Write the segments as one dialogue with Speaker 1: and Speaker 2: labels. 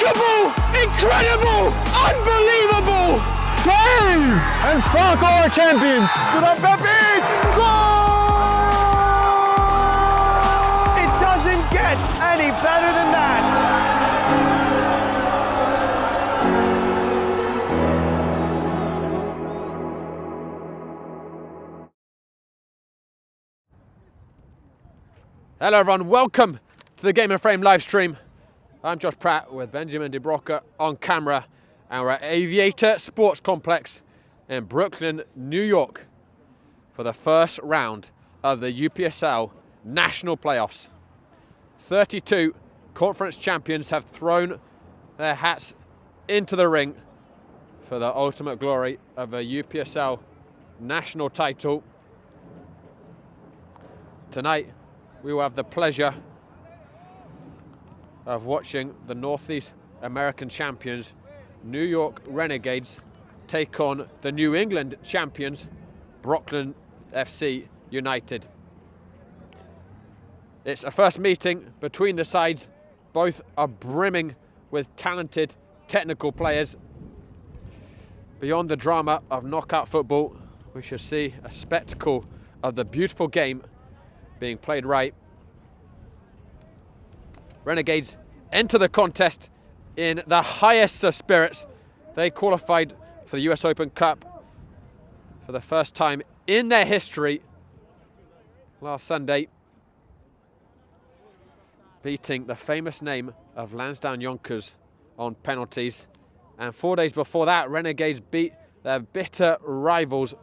Speaker 1: Remarkable! Incredible! Unbelievable!
Speaker 2: Save! And fuck our champions! Good up, Pepe! Goal!
Speaker 3: It doesn't get any better than that!
Speaker 1: Hello everyone, welcome to the Game and Frame live stream. I'm Josh Pratt with Benjamin De Broca on camera, and we're at Aviator Sports Complex in Brooklyn, New York for the first round of the UPSL National Playoffs. 32 conference champions have thrown their hats into the ring for the ultimate glory of a UPSL national title. Tonight, we will have the pleasure of watching the Northeast American champions, New York Renegades, take on the New England champions, Brockton FC United. It's a first meeting between the sides. Both are brimming with talented technical players. Beyond the drama of knockout football, we shall see a spectacle of the beautiful game being played right. Renegades enter the contest in the highest of spirits. They qualified for the US Open Cup for the first time in their history last Sunday, beating the famous name of Lansdowne Yonkers on penalties. And 4 days before that, Renegades beat their bitter rivals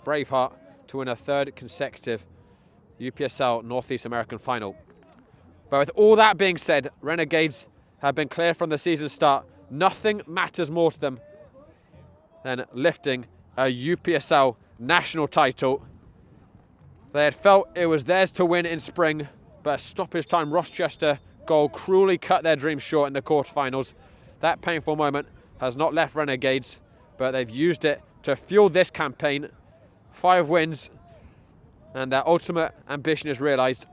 Speaker 1: Braveheart to win a third consecutive UPSL Northeast American final. But with all that being said, Renegades have been clear from the season start. Nothing matters more to them than lifting a UPSL national title. They had felt it was theirs to win in spring, but a stoppage time Rochester goal cruelly cut their dreams short in the quarterfinals. That painful moment has not left Renegades, but they've used it to fuel this campaign. 5 wins, and their ultimate ambition is realised.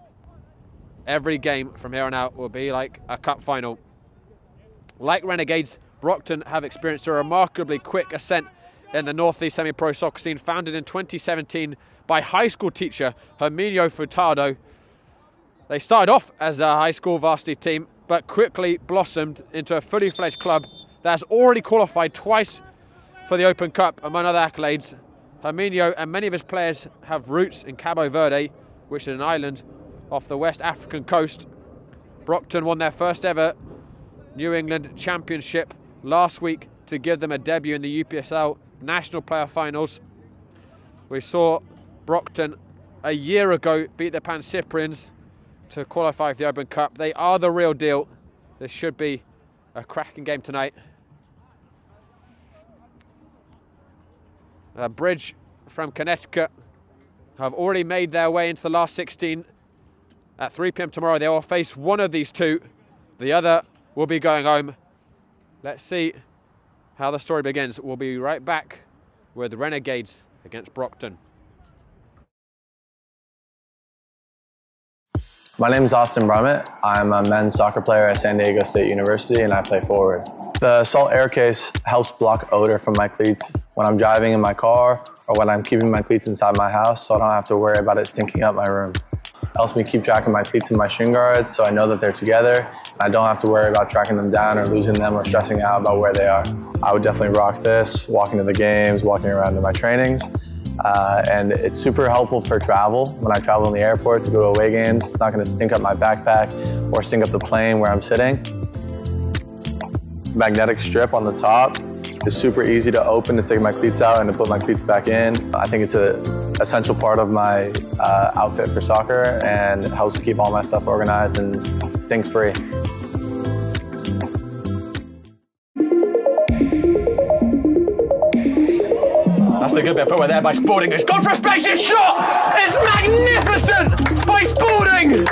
Speaker 1: Every game from here on out will be like a cup final. Like Renegades, Brockton have experienced a remarkably quick ascent in the Northeast semi-pro soccer scene, founded in 2017 by high school teacher Herminio Furtado. They started off as a high school varsity team, but quickly blossomed into a fully fledged club that has already qualified twice for the Open Cup, among other accolades. Herminio and many of his players have roots in Cabo Verde, which is an island off the West African coast. Brockton won their first ever New England Championship last week to give them a debut in the UPSL National Player Finals. We saw Brockton a year ago beat the Pan Cyprians to qualify for the Open Cup. They are the real deal. This should be a cracking game tonight. A Bridge from Connecticut have already made their way into the last 16. At 3 p.m. tomorrow, they will face one of these two. The other will be going home. Let's see how the story begins. We'll be right back with Renegades against Brockton.
Speaker 4: My name is Austin Brummett. I'm a men's soccer player at San Diego State University, and I play forward. The Salt Air Case helps block odor from my cleats when I'm driving in my car or when I'm keeping my cleats inside my house, so I don't have to worry about it stinking up my room. It helps me keep track of my cleats and my shin guards, so I know that they're together, and I don't have to worry about tracking them down or losing them or stressing out about where they are. I would definitely rock this, walking to the games, walking around to my trainings. And it's super helpful for travel. When I travel in the airport to go to away games, it's not going to stink up my backpack or stink up the plane where I'm sitting. Magnetic strip on the top is super easy to open to take my cleats out and to put my cleats back in. I think it's an essential part of my outfit for soccer, and it helps keep all my stuff organized and stink-free.
Speaker 1: That's a good bit of footwork there by Spalding. It's gone for a spaceship shot! It's magnificent by Spalding!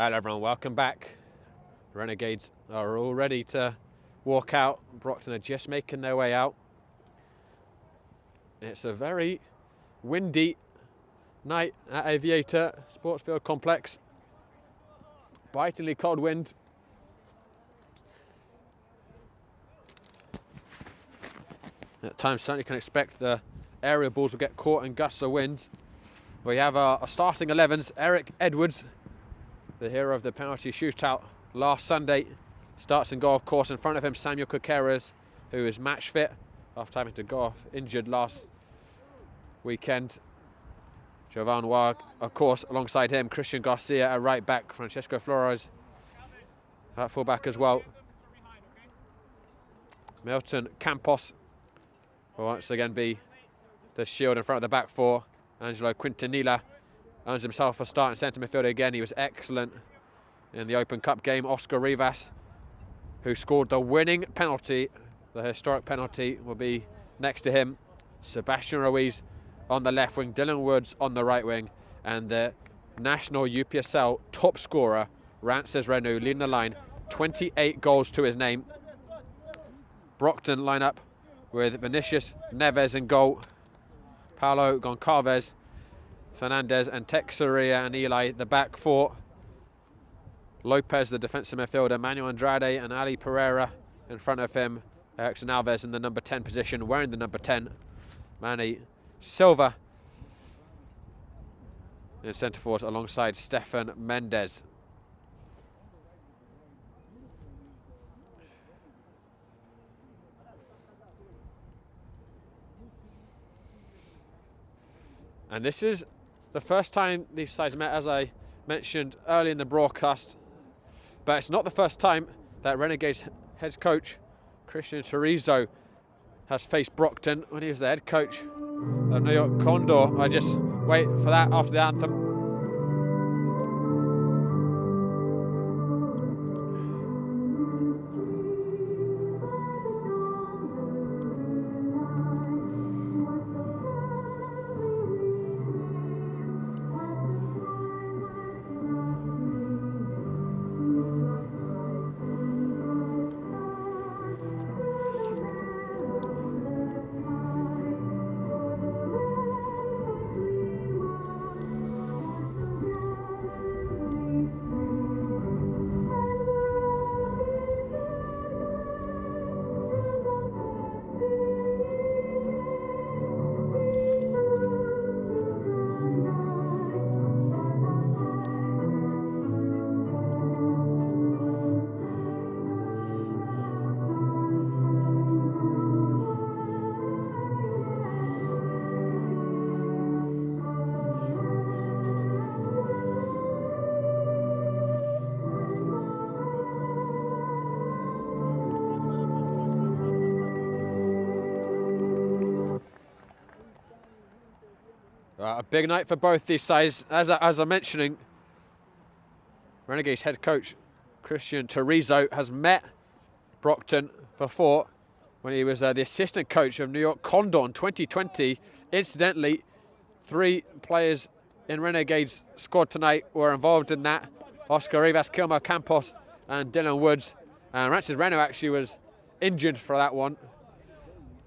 Speaker 1: Hello everyone, welcome back. Renegades are all ready to walk out. Brockton are just making their way out. It's a very windy night at Aviator Sportsfield Complex. Bitingly cold wind. At times certainly can expect the aerial balls will get caught in gusts of wind. We have our starting 11s. Eric Edwards, the hero of the penalty shootout last Sunday, starts in goal, of course. In front of him, Samuel Kukeres, who is match fit after having to go off injured last weekend. Jovan Wag, of course, alongside him. Christian Garcia at right back. Francesco Flores at full back as well. Milton Campos will once again be the shield in front of the back four. Angelo Quintanilla earns himself a start in centre midfield again. He was excellent in the Open Cup game. Oscar Rivas, who scored the winning penalty, the historic penalty, will be next to him. Sebastian Ruiz on the left wing, Dylan Woods on the right wing, and the national UPSL top scorer, Rances Renou, leading the line, 28 goals to his name. Brockton line up with Vinicius Neves in goal, Paulo Goncalves, Fernandez and Texeria and Eli the back four. Lopez, the defensive midfielder, Manuel Andrade and Ali Pereira in front of him. Erickson Alves in the number 10 position, wearing the number 10. Manny Silva in centre forward alongside Stefan Mendes. And this is the first time these sides met, as I mentioned early in the broadcast. But it's not the first time that Renegades head coach Christian Chorizo has faced Brockton when he was the head coach of New York Condor. I just wait for that after the anthem. A big night for both these sides. As I'm mentioning, Renegades head coach Christian Chorizo has met Brockton before when he was the assistant coach of New York Condor in 2020. Incidentally, 3 players in Renegades squad tonight were involved in that. Oscar Rivas, Kilmer Campos and Dylan Woods. And Rances Renou actually was injured for that one.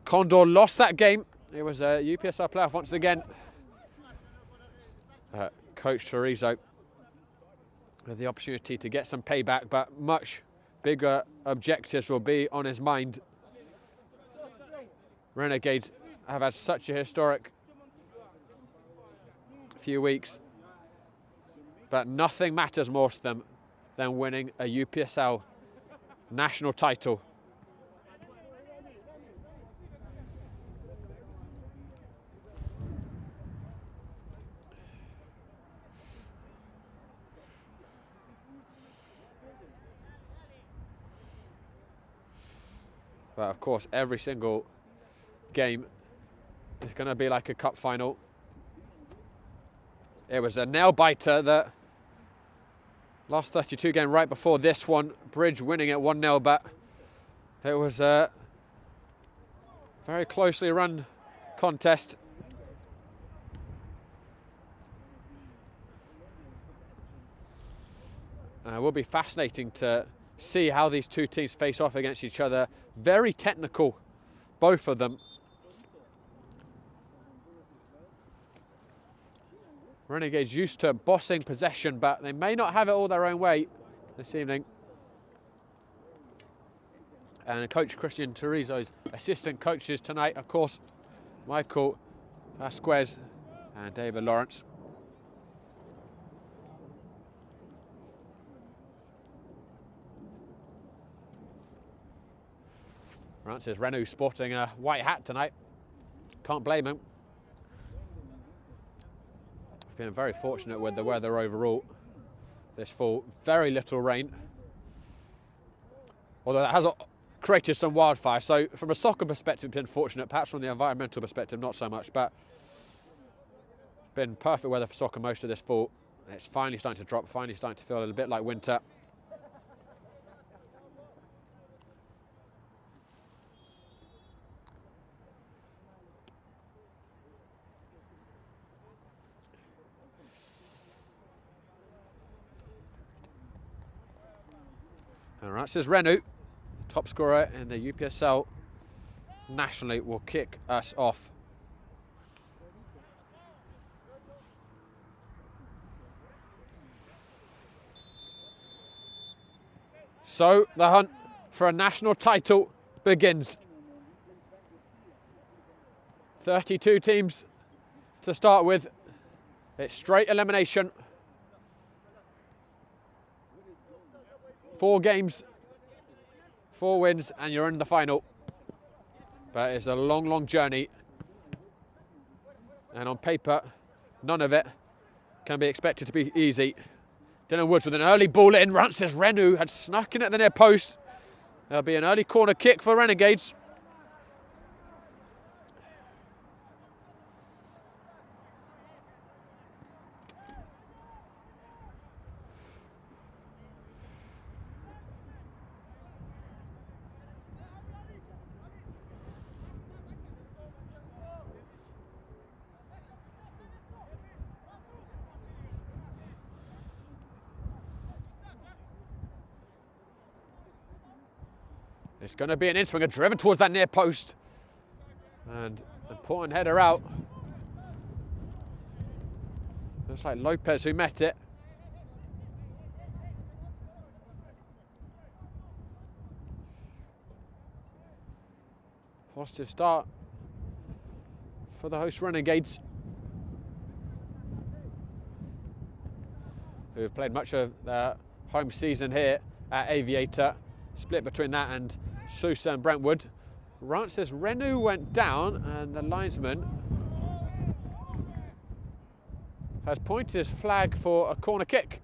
Speaker 1: Condor lost that game. It was a UPSL playoff once again. Coach Chorizo with the opportunity to get some payback, but much bigger objectives will be on his mind. Renegades have had such a historic few weeks, but nothing matters more to them than winning a UPSL national title. But of course, every single game is going to be like a cup final. It was a nail-biter, the last 32 game right before this one. Bridge winning it 1-0, but it was a very closely run contest. It will be fascinating to see how these two teams face off against each other. Very technical, both of them. Renegades used to bossing possession, but they may not have it all their own way this evening. And Coach Christian Terrizo's assistant coaches tonight, of course, Michael Vasquez and David Lawrence. Francis Renou sporting a white hat tonight. Can't blame him. Been very fortunate with the weather overall this fall. Very little rain. Although that has created some wildfire. So from a soccer perspective, it's been fortunate. Perhaps from the environmental perspective, not so much. But it's been perfect weather for soccer most of this fall. It's finally starting to drop, finally starting to feel a little bit like winter. All right, says Renou, top scorer in the UPSL nationally, will kick us off. So the hunt for a national title begins. 32 teams to start with. It's straight elimination. 4 games, 4 wins, and you're in the final. But it's a long, long journey. And on paper, none of it can be expected to be easy. Dylan Woods with an early ball in. Francis Renou had snuck in at the near post. There'll be an early corner kick for Renegades. It's going to be an in-swinger driven towards that near post. And important header out. Looks like Lopez who met it. Positive start for the host Renegades, who have played much of their home season here at Aviator. Split between that and Sousa and Brentwood. Francis Renou went down, and the linesman has pointed his flag for a corner kick.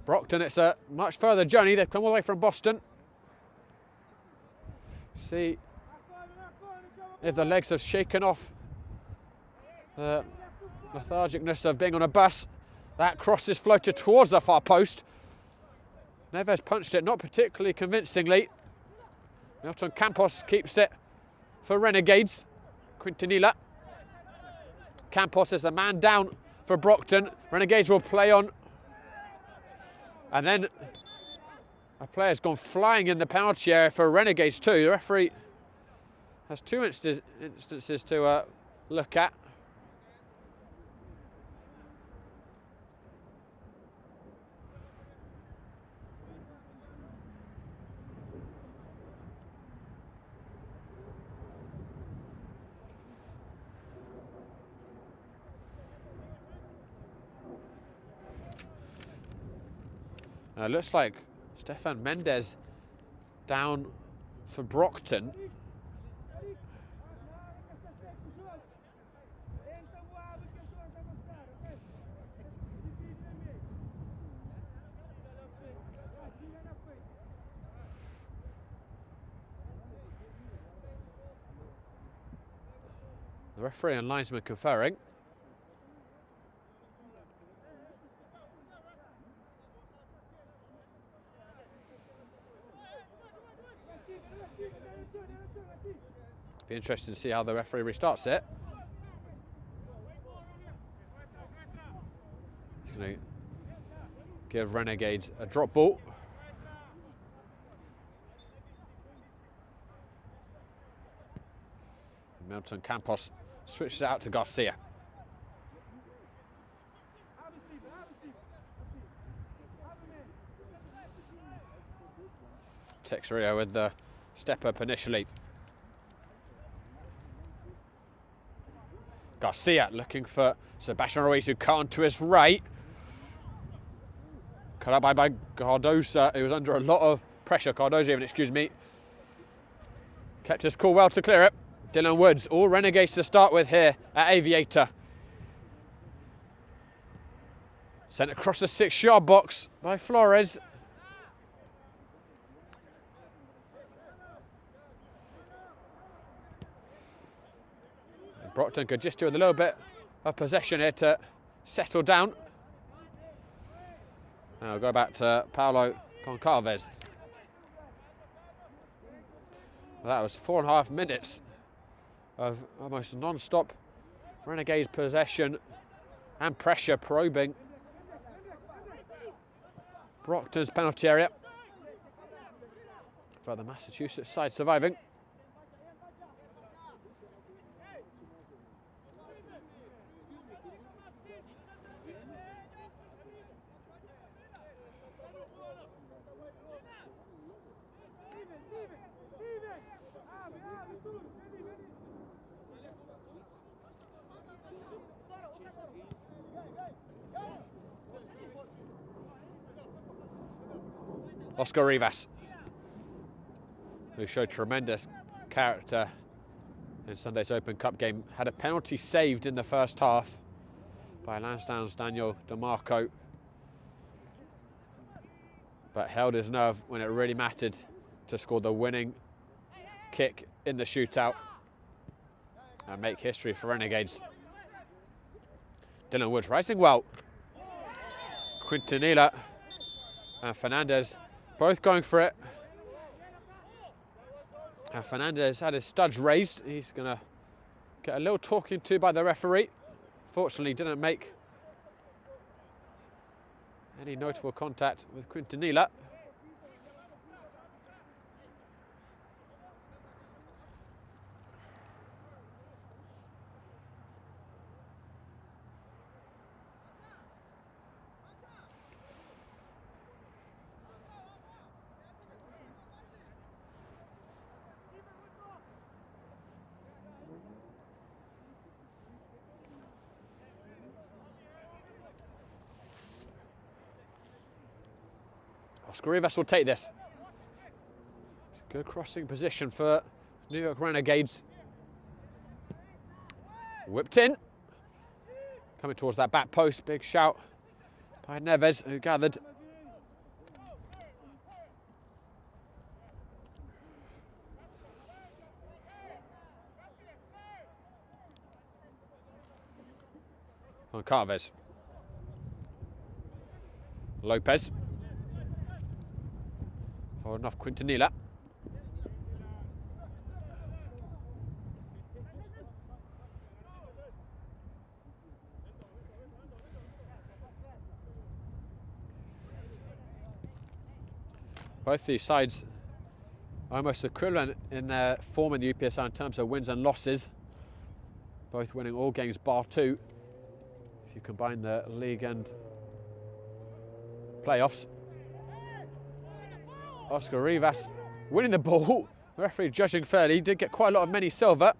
Speaker 1: Brockton, it's a much further journey. They've come all the way from Boston. See if the legs have shaken off the lethargicness of being on a bus. That cross is floated towards the far post. Neves punched it, not particularly convincingly. Milton Campos keeps it for Renegades. Quintanilla. Campos is the man down for Brockton. Renegades will play on. And then a player's gone flying in the penalty area for Renegades too. The referee has 2 instances to look at. Looks like Stefan Mendes down for Brockton. The referee and linesman conferring. Be interesting to see how the referee restarts it. going to give Renegades a drop ball. Milton Campos switches it out to Garcia. Texeria with the step up initially. Garcia looking for Sebastian Ruiz, who cut onto his right. Cut out by Cardoza, who was under a lot of pressure. Cardoza even, excuse me. Kept his cool well to clear it. Dylan Woods, all Renegades to start with here at Aviator. Sent across the 6-yard box by Flores. Brockton could just do with a little bit of possession here to settle down. Now we'll go back to Paulo Goncalves. Well, that was 4.5 minutes of almost non-stop Renegades possession and pressure probing Brockton's penalty area. But the Massachusetts side surviving. Oscar Rivas, who showed tremendous character in Sunday's Open Cup game, had a penalty saved in the first half by Lansdowne's Daniel DeMarco, but held his nerve when it really mattered to score the winning kick in the shootout and make history for Renegades. Dylan Woods rising well. Quintanilla and Fernandez both going for it. And Fernandez had his studs raised. He's going to get a little talking to by the referee. Fortunately, didn't make any notable contact with Quintanilla. Oscar Rivas will take this. Good crossing position for New York Renegades. Whipped in. Coming towards that back post. Big shout by Neves, who gathered. On Carves. Lopez. Holding off Quintanilla. Both these sides almost equivalent in their form in the UPSL in terms of wins and losses. Both winning all games bar 2 if you combine the league and playoffs. Oscar Rivas winning the ball. The referee judging fairly. He did get quite a lot of many silver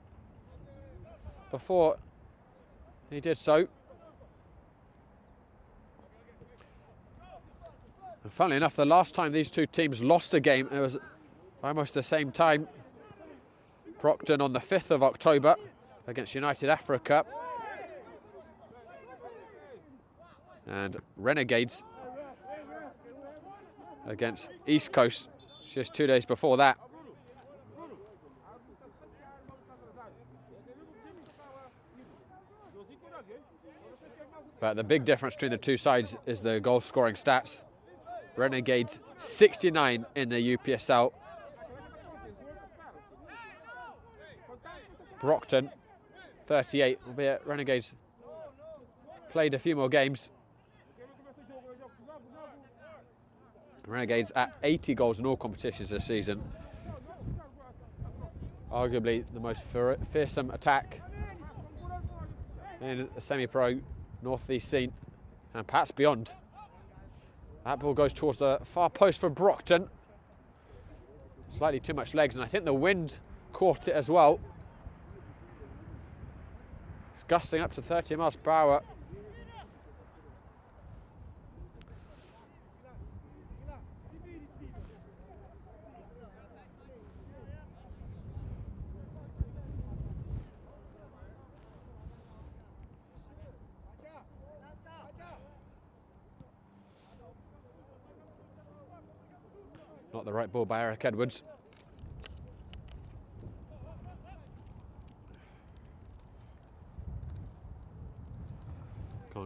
Speaker 1: before he did so. And funnily enough, the last time these two teams lost a game, it was almost the same time. Brockton on the 5th of October against United Africa. And Renegades against East Coast just 2 days before that. But the big difference between the two sides is the goal scoring stats. Renegades 69 in the UPSL. Brockton 38, albeit Renegades played a few more games. Renegades at 80 goals in all competitions this season. Arguably the most fearsome attack in the semi-pro north-east scene, and perhaps beyond. That ball goes towards the far post for Brockton. Slightly too much legs, and I think the wind caught it as well. It's gusting up to 30 miles per hour. Not the right ball by Eric Edwards.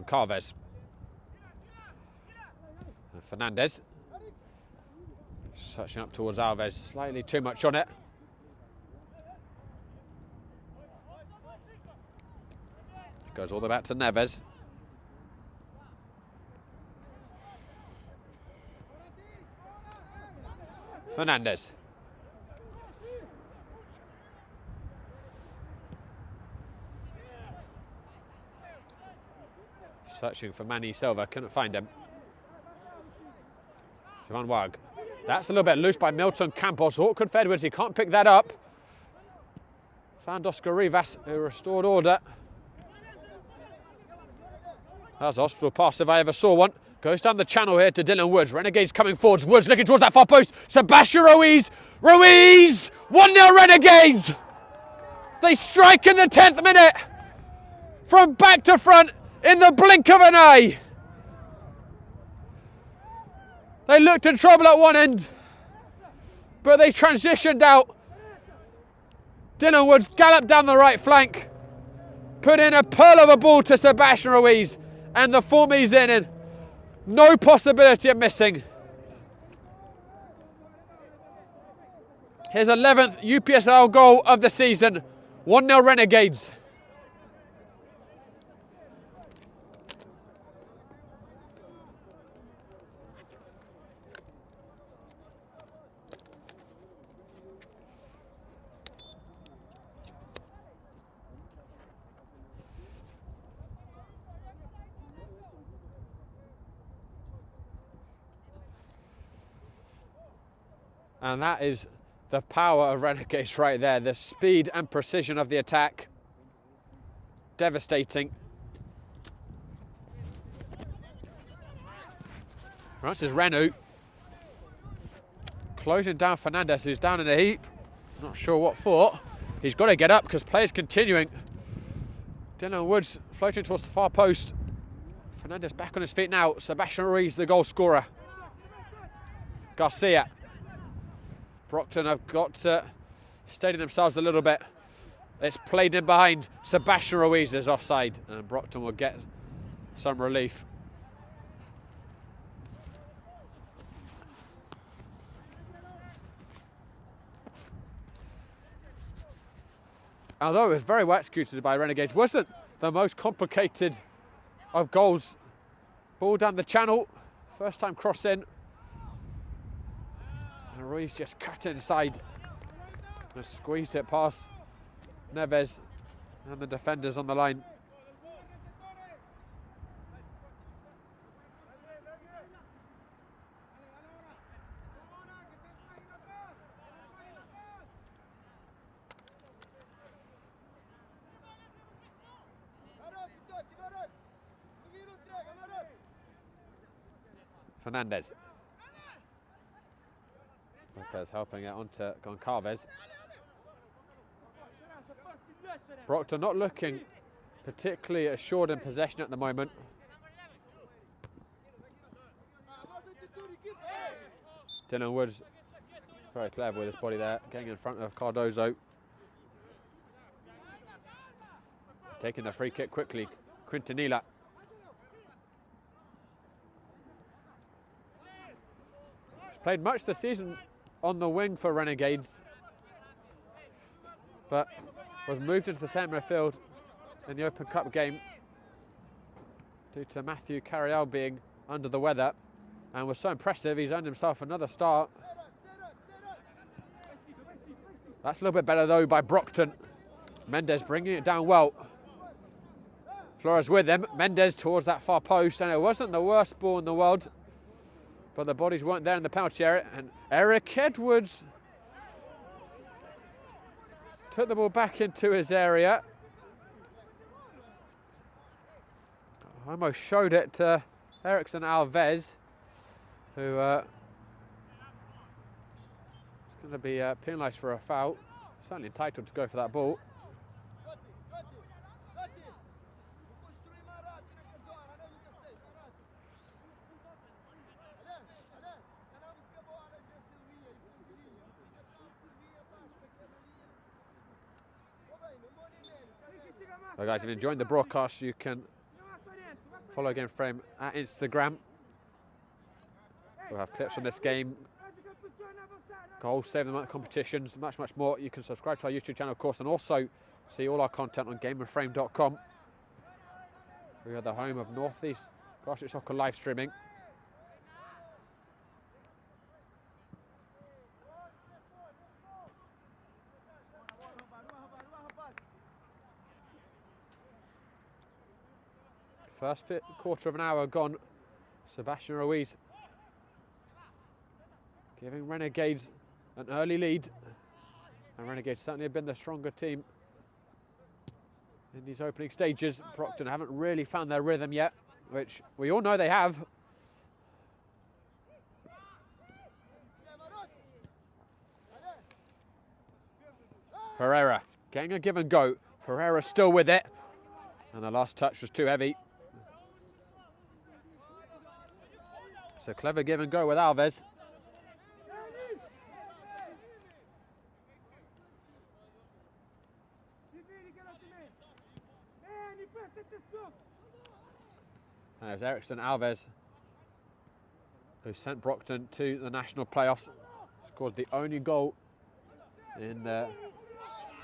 Speaker 1: Carves. And Fernandez. Searching up towards Alves. Slightly too much on it. Goes all the way back to Neves. Fernandez. Searching for Manny Silva, couldn't find him. Jovan Wag. That's a little bit loose by Milton Campos. Awkward for Edwards, he can't pick that up. Found Oscar Rivas, who restored order. That's a hospital pass if I ever saw one. Goes down the channel here to Dylan Woods. Renegades coming forwards. Woods looking towards that far post. Sebastian Ruiz. Ruiz! 1-0 Renegades! They strike in the 10th minute. From back to front in the blink of an eye. They looked in trouble at one end, but they transitioned out. Dylan Woods galloped down the right flank, put in a pearl of a ball to Sebastian Ruiz, and the form he's in. No possibility of missing. His 11th UPSL goal of the season. 1-0 Renegades. And that is the power of Renegades right there. The speed and precision of the attack. Devastating. Right, this is Renu. Closing down Fernandez, who's down in a heap. Not sure what for. He's got to get up because play's continuing. Dylan Woods floating towards the far post. Fernandez back on his feet now. Sebastian Ruiz, the goal scorer. Garcia. Brockton have got to steady themselves a little bit. It's played in behind. Sebastian Ruiz is offside, and Brockton will get some relief. Although it was very well executed by Renegades, wasn't the most complicated of goals. Ball down the channel, first time cross in. And Ruiz just cut inside and squeezed it past Neves and the defenders on the line. Fernandez. Lopez helping it onto Goncalves. Brockton not looking particularly assured in possession at the moment. Dylan Woods very clever with his body there, getting in front of Cardozo. Taking the free kick quickly, Quintanilla. He's played much this season on the wing for Renegades, but was moved into the centre midfield in the Open Cup game due to Matthew Carriel being under the weather, and was so impressive, he's earned himself another start. That's a little bit better though by Brockton. Mendes bringing it down well. Flores with him. Mendes towards that far post, and it wasn't the worst ball in the world, but the bodies weren't there in the penalty area, and Eric Edwards took the ball back into his area. Almost showed it to Erickson Alves, who is going to be penalised for a foul. Certainly entitled to go for that ball. So guys, if you're enjoying the broadcast, you can follow Game Frame at Instagram. We'll have clips from this game, goals, save the month competitions, much more. You can subscribe to our YouTube channel, of course, and also see all our content on gameandframe.com. We are the home of Northeast Grassroots Soccer live streaming. First quarter of an hour gone. Sebastian Ruiz giving Renegades an early lead. And Renegades certainly have been the stronger team in these opening stages. Brockton haven't really found their rhythm yet, which we all know they have. Pereira getting a give and go. Pereira still with it. And the last touch was too heavy. So clever give and go with Alves. There's Erickson Alves, who sent Brockton to the national playoffs. Scored the only goal in the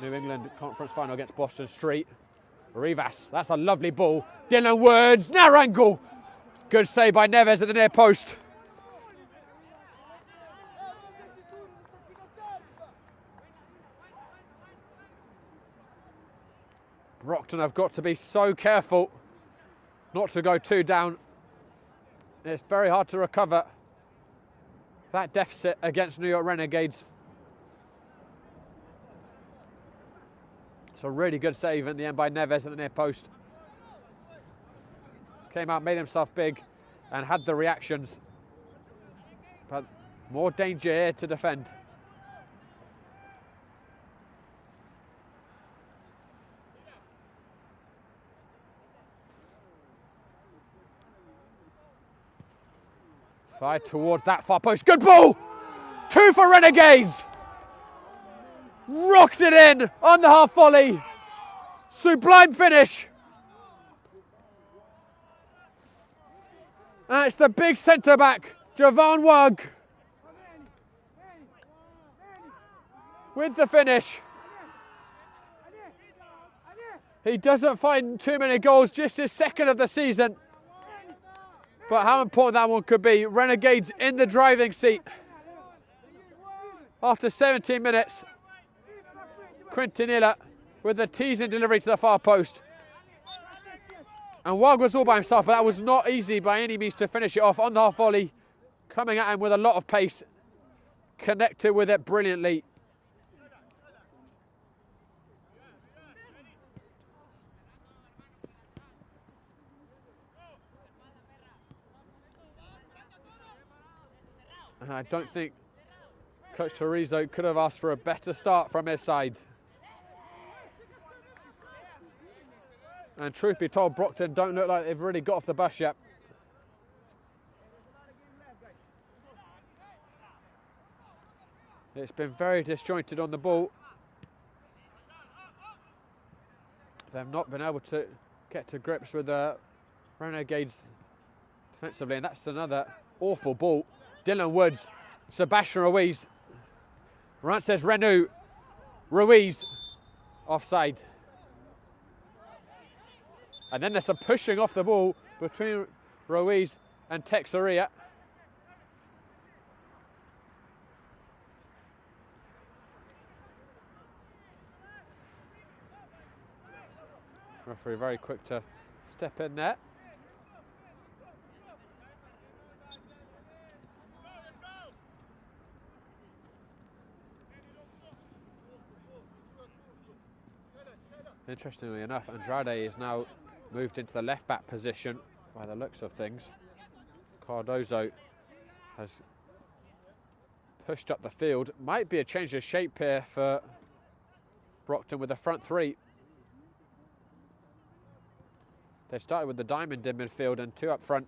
Speaker 1: New England Conference final against Boston Street. Rivas, that's a lovely ball. Dylan Woods, narrow angle. Good save by Neves at the near post. Brockton have got to be so careful not to go too down. It's very hard to recover that deficit against New York Renegades. It's a really good save in the end by Neves at the near post. Came out, made himself big, and had the reactions. But more danger here to defend. Fired towards that far post. Good ball! 2 for Renegades! Rocked it in on the half volley. Sublime finish. And it's the big centre-back, Javon Wug, with the finish. He doesn't find too many goals, just his second of the season. But how important that one could be. Renegades in the driving seat. After 17 minutes, Quintanilla with the teasing delivery to the far post. And Wag was all by himself, but that was not easy by any means to finish it off on the half volley. Coming at him with a lot of pace. Connected with it brilliantly. And I don't think Coach Torizo could have asked for a better start from his side. And truth be told, Brockton don't look like they've really got off the bus yet. It's been very disjointed on the ball. They've not been able to get to grips with the Renegades defensively, and that's another awful ball. Dylan Woods, Sebastian Ruiz. Rant says Renu, Ruiz, offside. And then there's some pushing off the ball between Ruiz and Texeria. Referee very quick to step in there. Interestingly enough, Andrade is now moved into the left back position by the looks of things. Cardozo has pushed up the field. Might be a change of shape here for Brockton with the front three. They started with the diamond in midfield and two up front.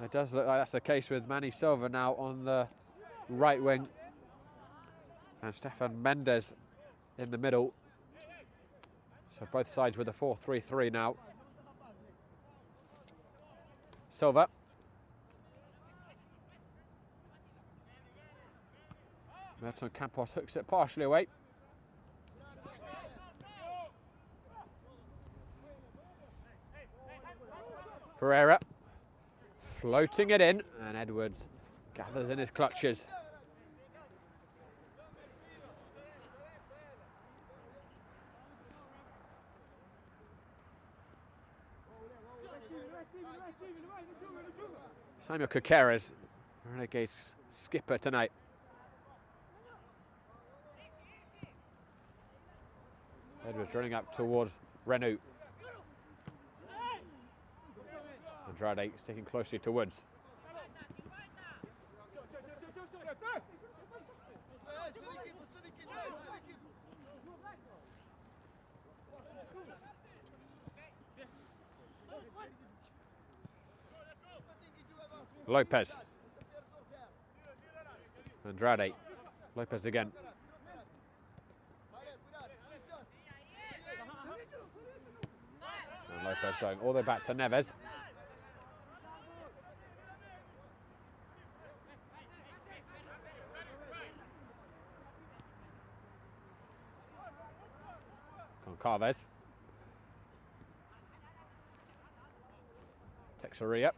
Speaker 1: It does look like that's the case with Manny Silva now on the right wing. And Stefan Mendes in the middle. So both sides with a 4-3-3 now. Silva. Milton Campos hooks it partially away. Pereira floating it in, and Edwards gathers in his clutches. Samuel Caceres, Renegades skipper tonight. Edwards running up towards Renault. Andrade sticking closely to Woods. Lopez. Andrade. Lopez again. And Lopez going all the way back to Neves. Goncalves. Texeria.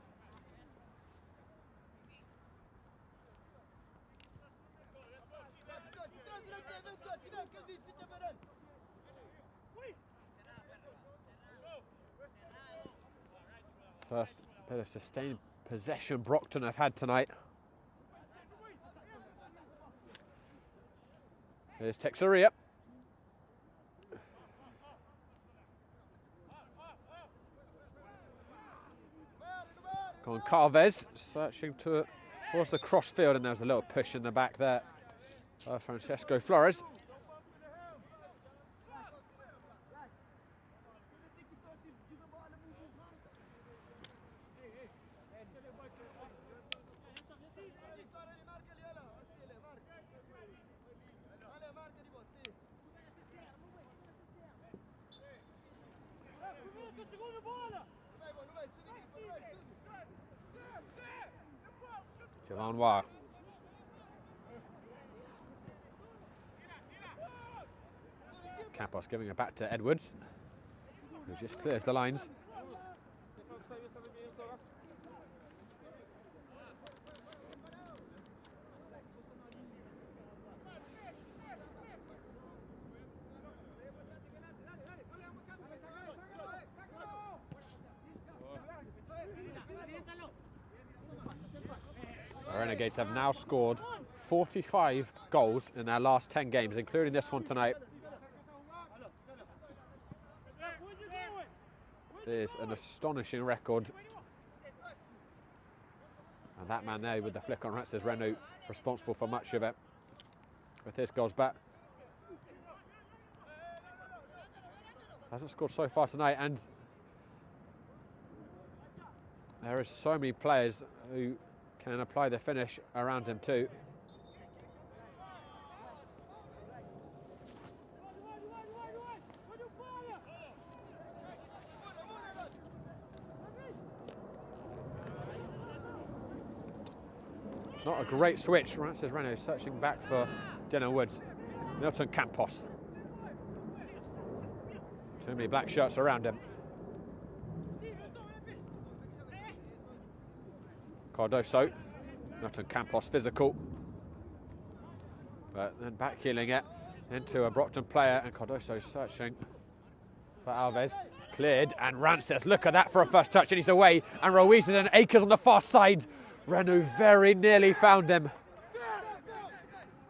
Speaker 1: First bit of sustained possession Brockton have had tonight. Here's Texeria. Goncalves searching towards the cross field, and there was a little push in the back there. Francesco Flores. Javanoir. Campos giving it back to Edwards, who just clears the lines. The Renegades have now scored 45 goals in their last 10 games, including this one tonight. It is an astonishing record. And that man there with the flick on right says Renault responsible for much of it. With his goals back. Hasn't scored so far tonight, and there is so many players who can apply the finish around him too. Not a great switch, right, says Renault, searching back for Dylan Woods. Milton Campos. Too many black shirts around him. Cardoso. Milton Campos physical. But then back heeling it into a Brockton player, and Cardoso searching for Alves. Cleared, and Rances, look at that for a first touch, and he's away. And Ruiz and Akers on the far side. Renaud very nearly found him.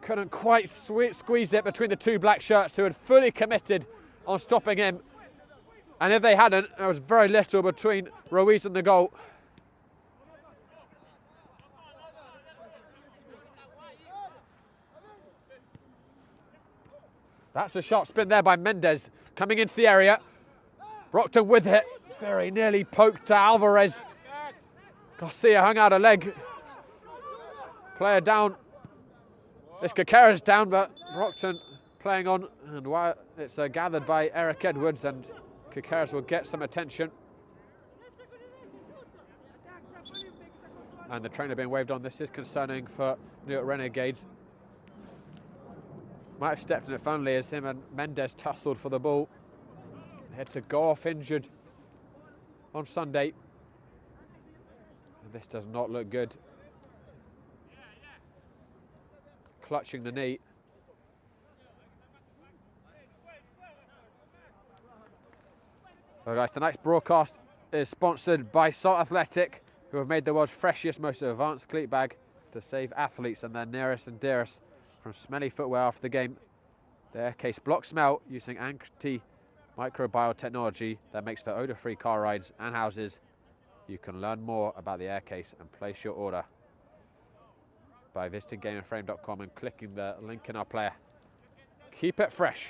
Speaker 1: Couldn't quite squeeze it between the two black shirts who had fully committed on stopping him. And if they hadn't, there was very little between Ruiz and the goal. That's a sharp spin there by Mendes, coming into the area. Brockton with it, very nearly poked to Alvarez. Garcia hung out a leg. Player down. This Caceres down, but Brockton playing on. And while it's gathered by Eric Edwards, and Caceres will get some attention. And the trainer being waved on. This is concerning for New York Renegades. Might have stepped in it funnily as him and Mendes tussled for the ball. They had to go off injured on Sunday. And this does not look good. Clutching the knee. Well guys, tonight's broadcast is sponsored by Salt Athletic, who have made the world's freshest, most advanced cleat bag to save athletes and their nearest and dearest from smelly footwear after the game. The Aircase blocks smell using anti-microbial technology that makes for odor-free car rides and houses. You can learn more about the Aircase and place your order by visiting gameandframe.com and clicking the link in our player. Keep it fresh.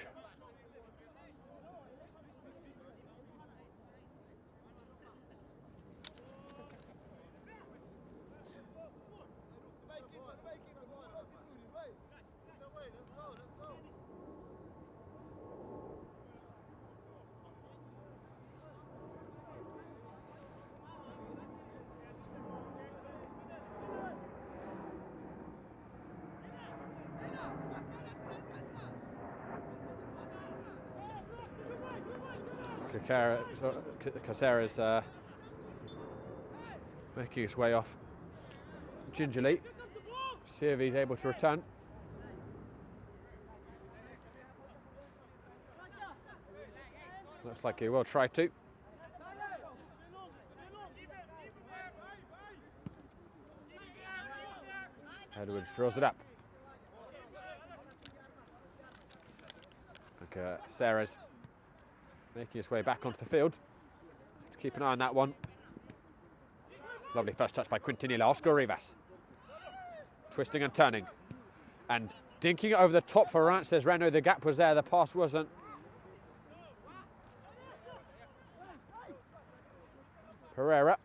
Speaker 1: Caceres making his way off gingerly. See if he's able to return. Looks like he will try to. Edwards draws it up. Caceres making his way back onto the field. To keep an eye on that one. Lovely first touch by Quintanilla. Oscar Rivas. Twisting and turning. And dinking it over the top for Rances. Renaud, the gap was there, the pass wasn't. Pereira.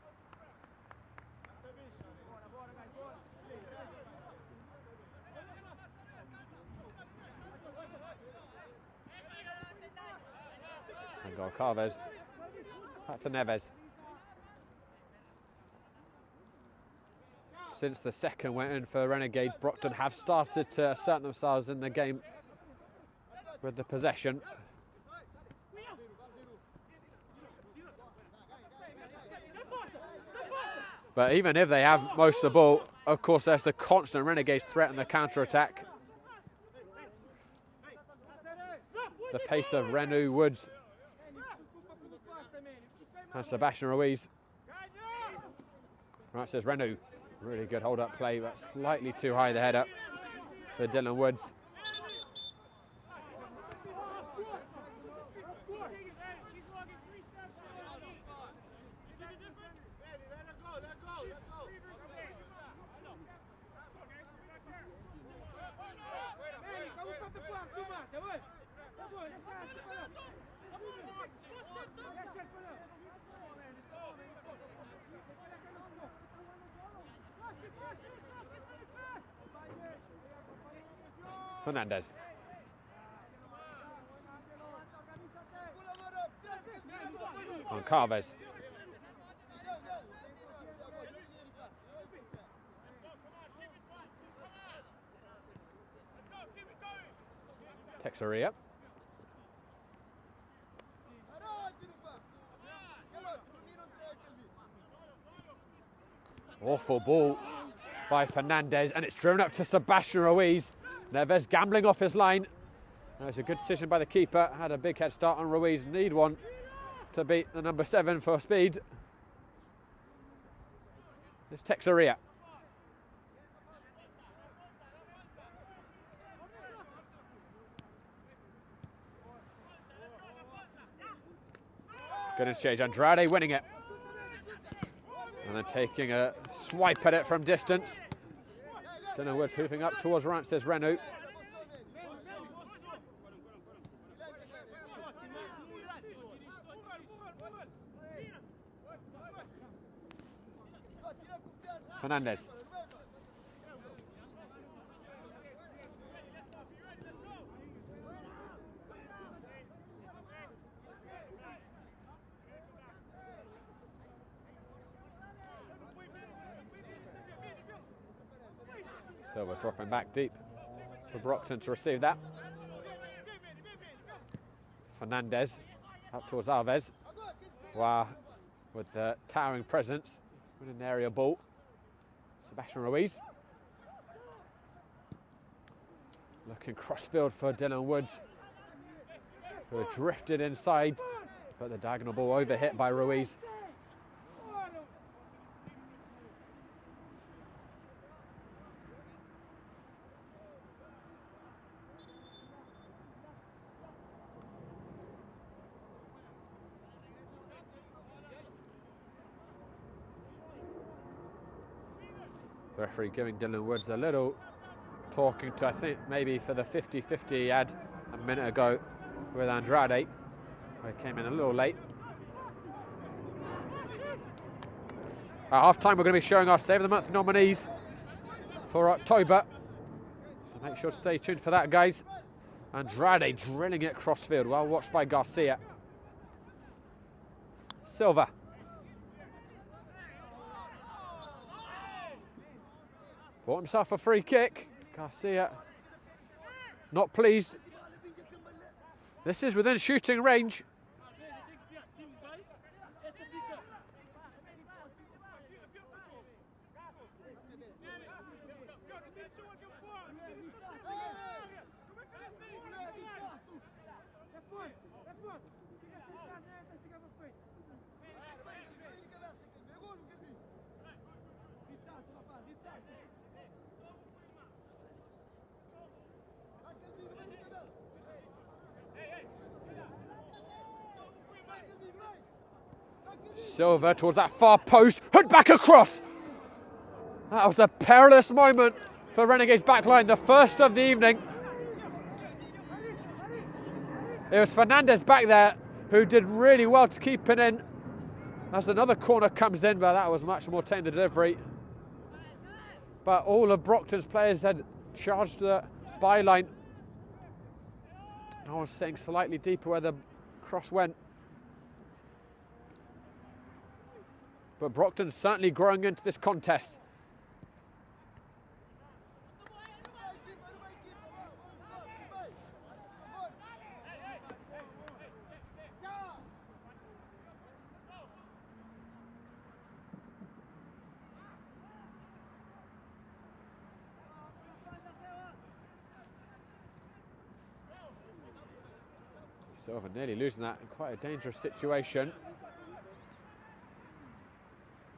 Speaker 1: Carves. Back to Neves. Since the second went in for Renegades, Brockton have started to assert themselves in the game with the possession. But even if they have most of the ball, of course there's the constant Renegades threat in the counter-attack. The pace of Renaud, Woods, and Sebastian Ruiz. Right, says Renaud. Really good hold-up play, but slightly too high the header for Dylan Woods. Fernandez. On Carves. Texeria. Awful ball by Fernandez, and it's driven up to Sebastian Ruiz. Neves gambling off his line. That's a good decision by the keeper. Had a big head start on Ruiz. Need one to beat the number 7 for speed. It's Texeria. Good exchange. Andrade winning it. And then taking a swipe at it from distance. Dylan Woods hoofing up towards Rances Renault. Fernandez. So we're dropping back deep for Brockton to receive that. Fernandez up towards Alves. Wow, with the towering presence, winning the area ball. Sebastian Ruiz. Looking crossfield for Dylan Woods, who drifted inside, but the diagonal ball overhit by Ruiz. The referee giving Dylan Woods a little talking to, I think maybe for the 50-50 he had a minute ago with Andrade, where he came in a little late. At half-time we're going to be showing our Save of the Month nominees for October, so make sure to stay tuned for that, guys. Andrade drilling it crossfield, well watched by Garcia. Silva. Bought himself a free kick. Garcia not pleased. This is within shooting range. Silva towards that far post, hood back across. That was a perilous moment for Renegades backline, the first of the evening. It was Fernandez back there who did really well to keep it in. As another corner comes in, but that was much more tender delivery. But all of Brockton's players had charged the byline. I was sitting slightly deeper where the cross went. But Brockton's certainly growing into this contest. Silva nearly losing that in quite a dangerous situation.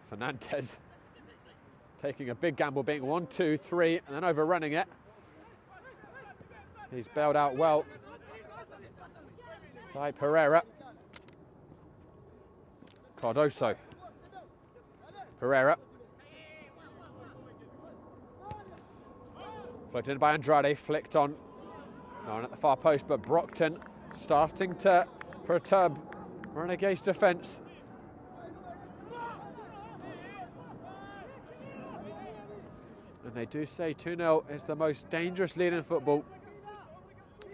Speaker 1: Fernandez taking a big gamble, being 1, 2, 3, and then overrunning it. He's bailed out well by Pereira. Cardoso. Pereira. Flicked in by Andrade, flicked on. No one at the far post, but Brockton starting to perturb Renegades' defence. And they do say 2-0 is the most dangerous lead in football.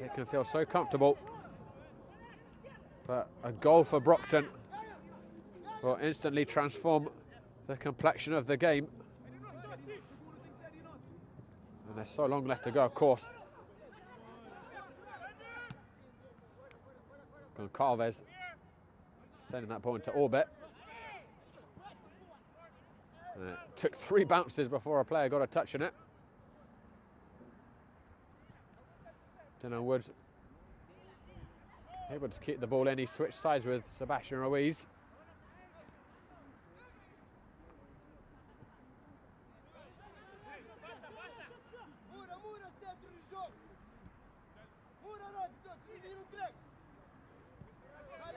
Speaker 1: It can feel so comfortable. But a goal for Brockton will instantly transform the complexion of the game. And there's so long left to go, of course. Goncalves sending that ball into orbit. And it took 3 bounces before a player got a touch on it. Dylan Woods Able to keep the ball in. He switched sides with Sebastian Ruiz.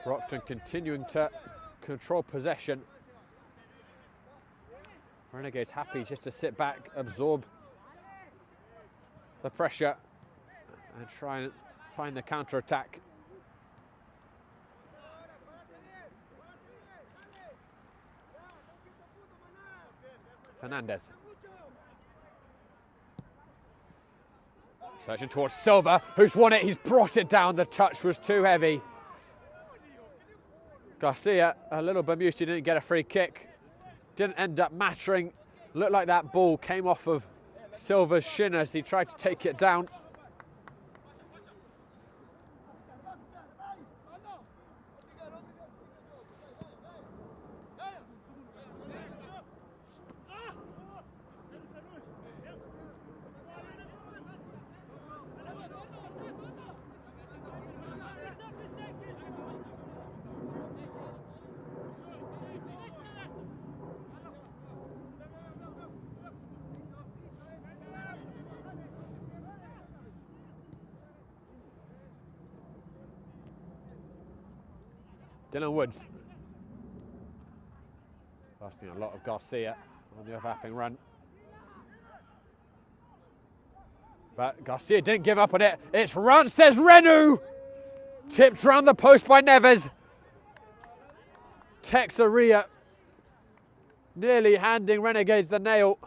Speaker 1: Brockton continuing to control possession. Renegades happy just to sit back, absorb the pressure and try and find the counter-attack. Fernandez. Searching towards Silva, who's won it. He's brought it down. The touch was too heavy. Garcia, a little bemused he didn't get a free kick. Didn't end up mattering. Looked like that ball came off of Silva's shin as he tried to take it down. Dylan Woods. Asking a lot of Garcia on the overlapping run. But Garcia didn't give up on it. It's run, says Renu. Tipped round the post by Neves. Texeria nearly handing Renegades the nail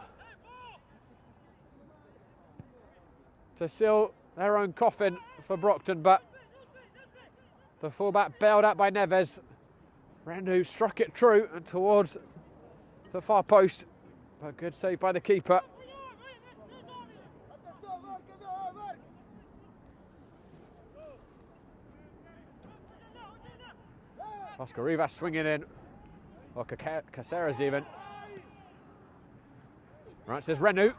Speaker 1: to seal their own coffin for Brockton, but the fullback bailed out by Neves. Renu struck it true and towards the far post, but good save by the keeper. Oscar Rivas swinging in, or Caceres even. Right, says Renu.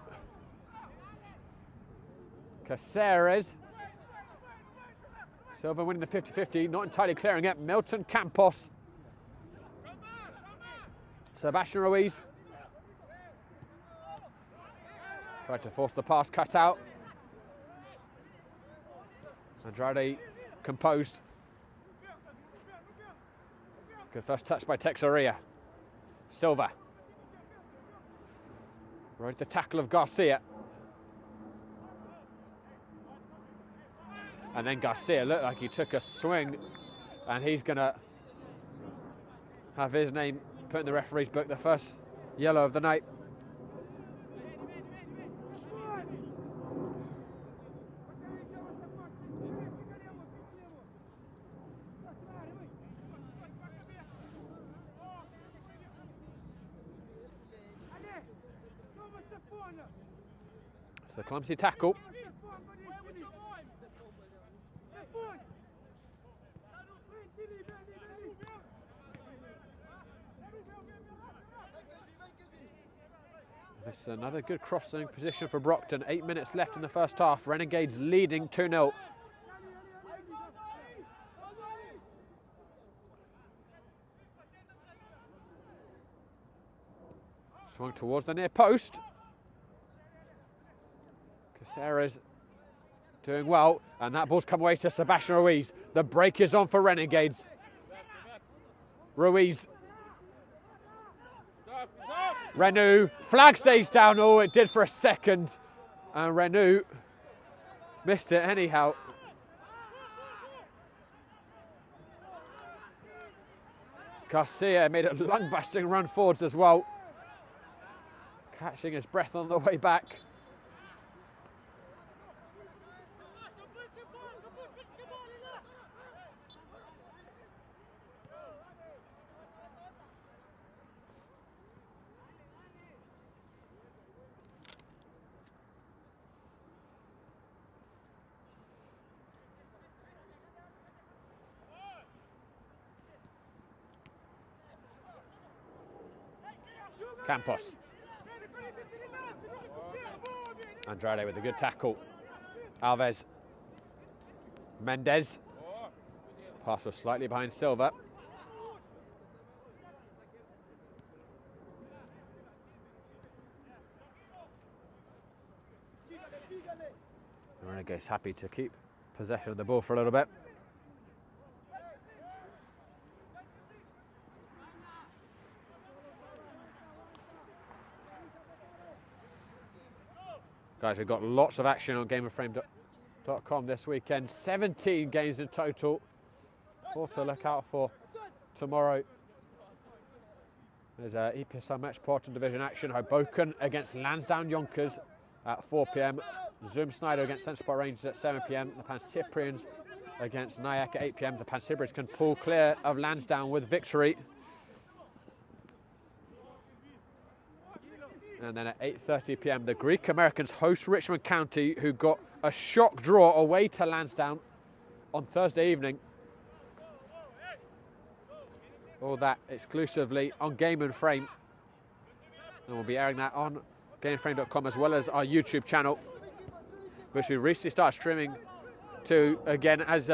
Speaker 1: Caceres. Silva winning the 50-50, not entirely clearing it. Milton Campos. Sebastian Ruiz. Tried to force the pass, cut out. Andrade composed. Good first touch by Texeria. Silva. Right, the tackle of Garcia. And then Garcia looked like he took a swing, and he's going to have his name put in the referee's book, the first yellow of the night. It's a clumsy tackle. This is another good crossing position for Brockton. 8 minutes left in the first half. Renegades leading 2-0. Swung towards the near post. Caceres doing well, and that ball's come away to Sebastian Ruiz. The break is on for Renegades. Ruiz. Renu, flag stays down. Oh, it did for a second. And Renu missed it anyhow. Garcia made a lung-busting run forwards as well, catching his breath on the way back. Campos. Andrade with a good tackle. Alves. Mendez. Pass was slightly behind Silva. The Renegades happy to keep possession of the ball for a little bit. Guys, we've got lots of action on GameOfFrame.com this weekend. 17 games in total. 4 to look out for tomorrow. There's EPSL match Brockton division action. Hoboken against Lansdowne Yonkers at 4 p.m. Zoom Snyder against Central Park Rangers at 7 p.m. The Pancyprians against Nyack at 8 p.m. The Pancyprians can pull clear of Lansdowne with victory. And then at 8:30 p.m. the Greek Americans host Richmond County, who got a shock draw away to Lansdowne on Thursday evening. All that exclusively on Game and Frame. And we'll be airing that on GameOfFrame.com as well as our YouTube channel, which we recently started streaming to again, as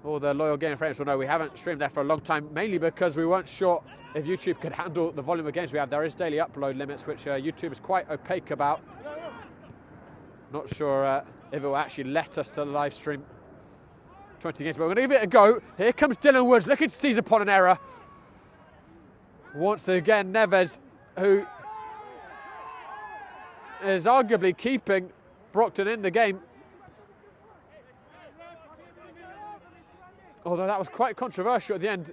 Speaker 1: all the loyal Game of Frames will know. We haven't streamed there for a long time, mainly because we weren't sure if YouTube could handle the volume of games we have. There is daily upload limits, which YouTube is quite opaque about. Not sure if it will actually let us to live stream 20 games, but we're going to give it a go. Here comes Dylan Woods, looking to seize upon an error. Once again, Neves, who is arguably keeping Brockton in the game. Although that was quite controversial at the end.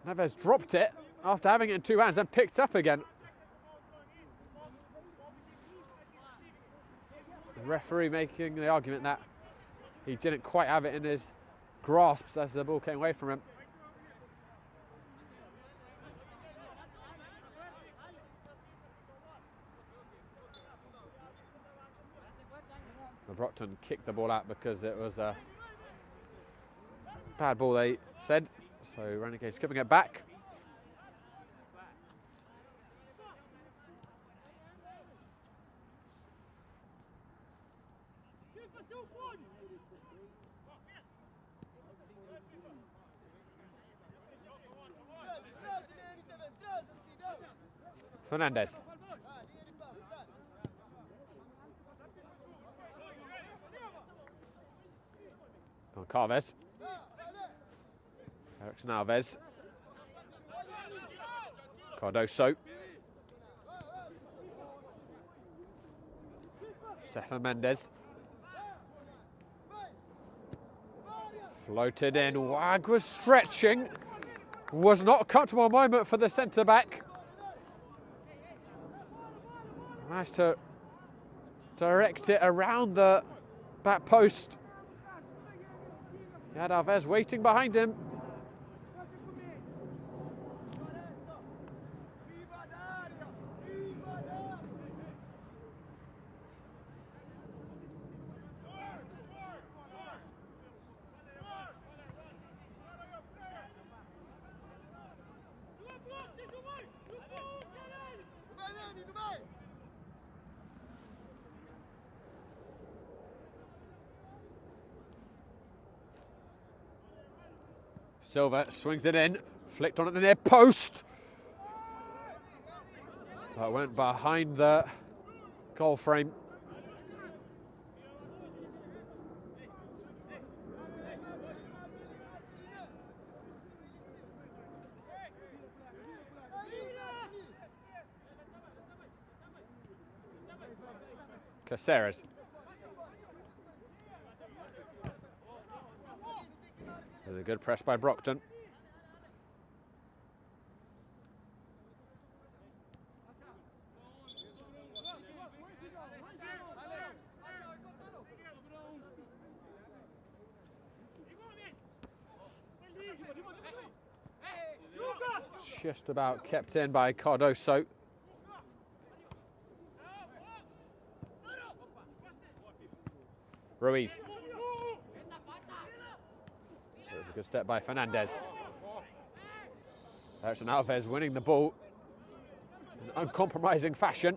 Speaker 1: Neves dropped it after having it in two hands, then picked up again. The referee making the argument that he didn't quite have it in his grasp as the ball came away from him. Brockton kicked the ball out because it was a bad ball, they said. So Renegades giving it back. Fernandez. Carves. Erickson Alves. Cardoso. Stefan Mendes. Floated in. Wag was stretching. Was not a comfortable moment for the centre-back. Managed to direct it around the back post. He had Alves waiting behind him. Silva swings it in, flicked on at the near post. That went behind the goal frame. Caceres. There's a good press by Brockton. Just about kept in by Cardoso. Ruiz. There's a good step by Fernandez. Erickson Alves winning the ball in uncompromising fashion.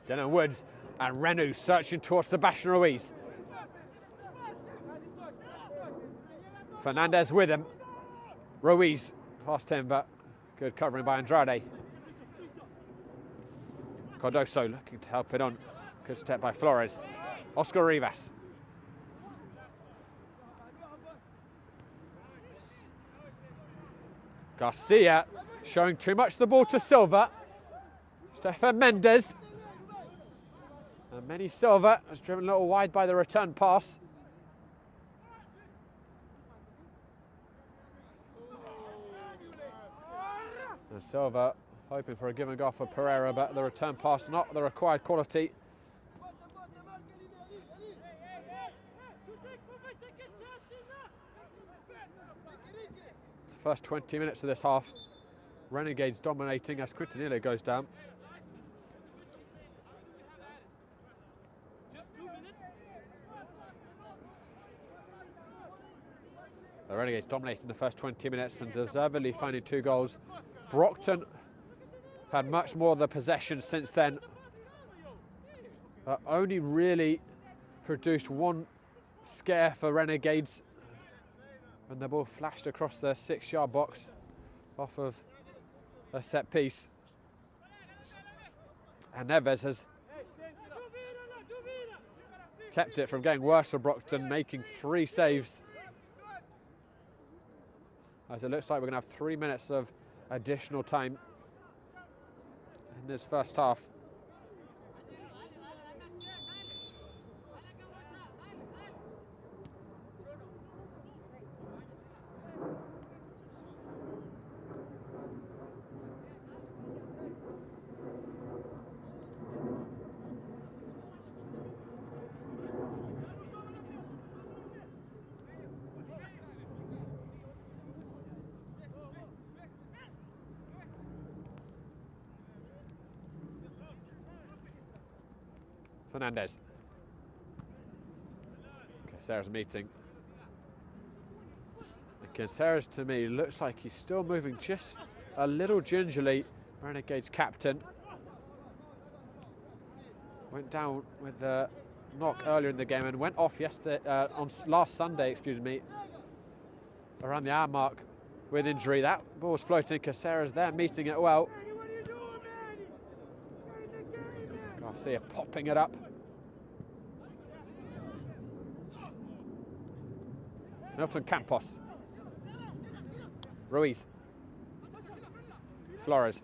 Speaker 1: Dylan Woods and Renu searching towards Sebastian Ruiz. Fernandez with him. Ruiz past him, but good covering by Andrade. Cardoso looking to help it on. Good step by Flores. Oscar Rivas. Garcia showing too much the ball to Silva. Stefan Mendes. And Manny Silva has driven a little wide by the return pass. And Silva hoping for a give and go for Pereira, but the return pass not the required quality. First 20 minutes of this half, Renegades dominating as Quintanilla goes down. The Renegades dominating the first 20 minutes and deservedly finding 2 goals. Brockton had much more of the possession since then, but only really produced 1 scare for Renegades. And the ball flashed across the 6-yard box off of a set piece. And Neves has kept it from getting worse for Brockton, making 3 saves. As it looks like we're going to have 3 minutes of additional time in this first half. Fernandez. Caceres meeting. And Caceres to me looks like he's still moving just a little gingerly. Renegades captain. Went down with a knock earlier in the game and went off yesterday, last Sunday, around the hour mark with injury. That ball was floating. Caceres there meeting it well. Garcia popping it up. Milton Campos. Ruiz. Flores.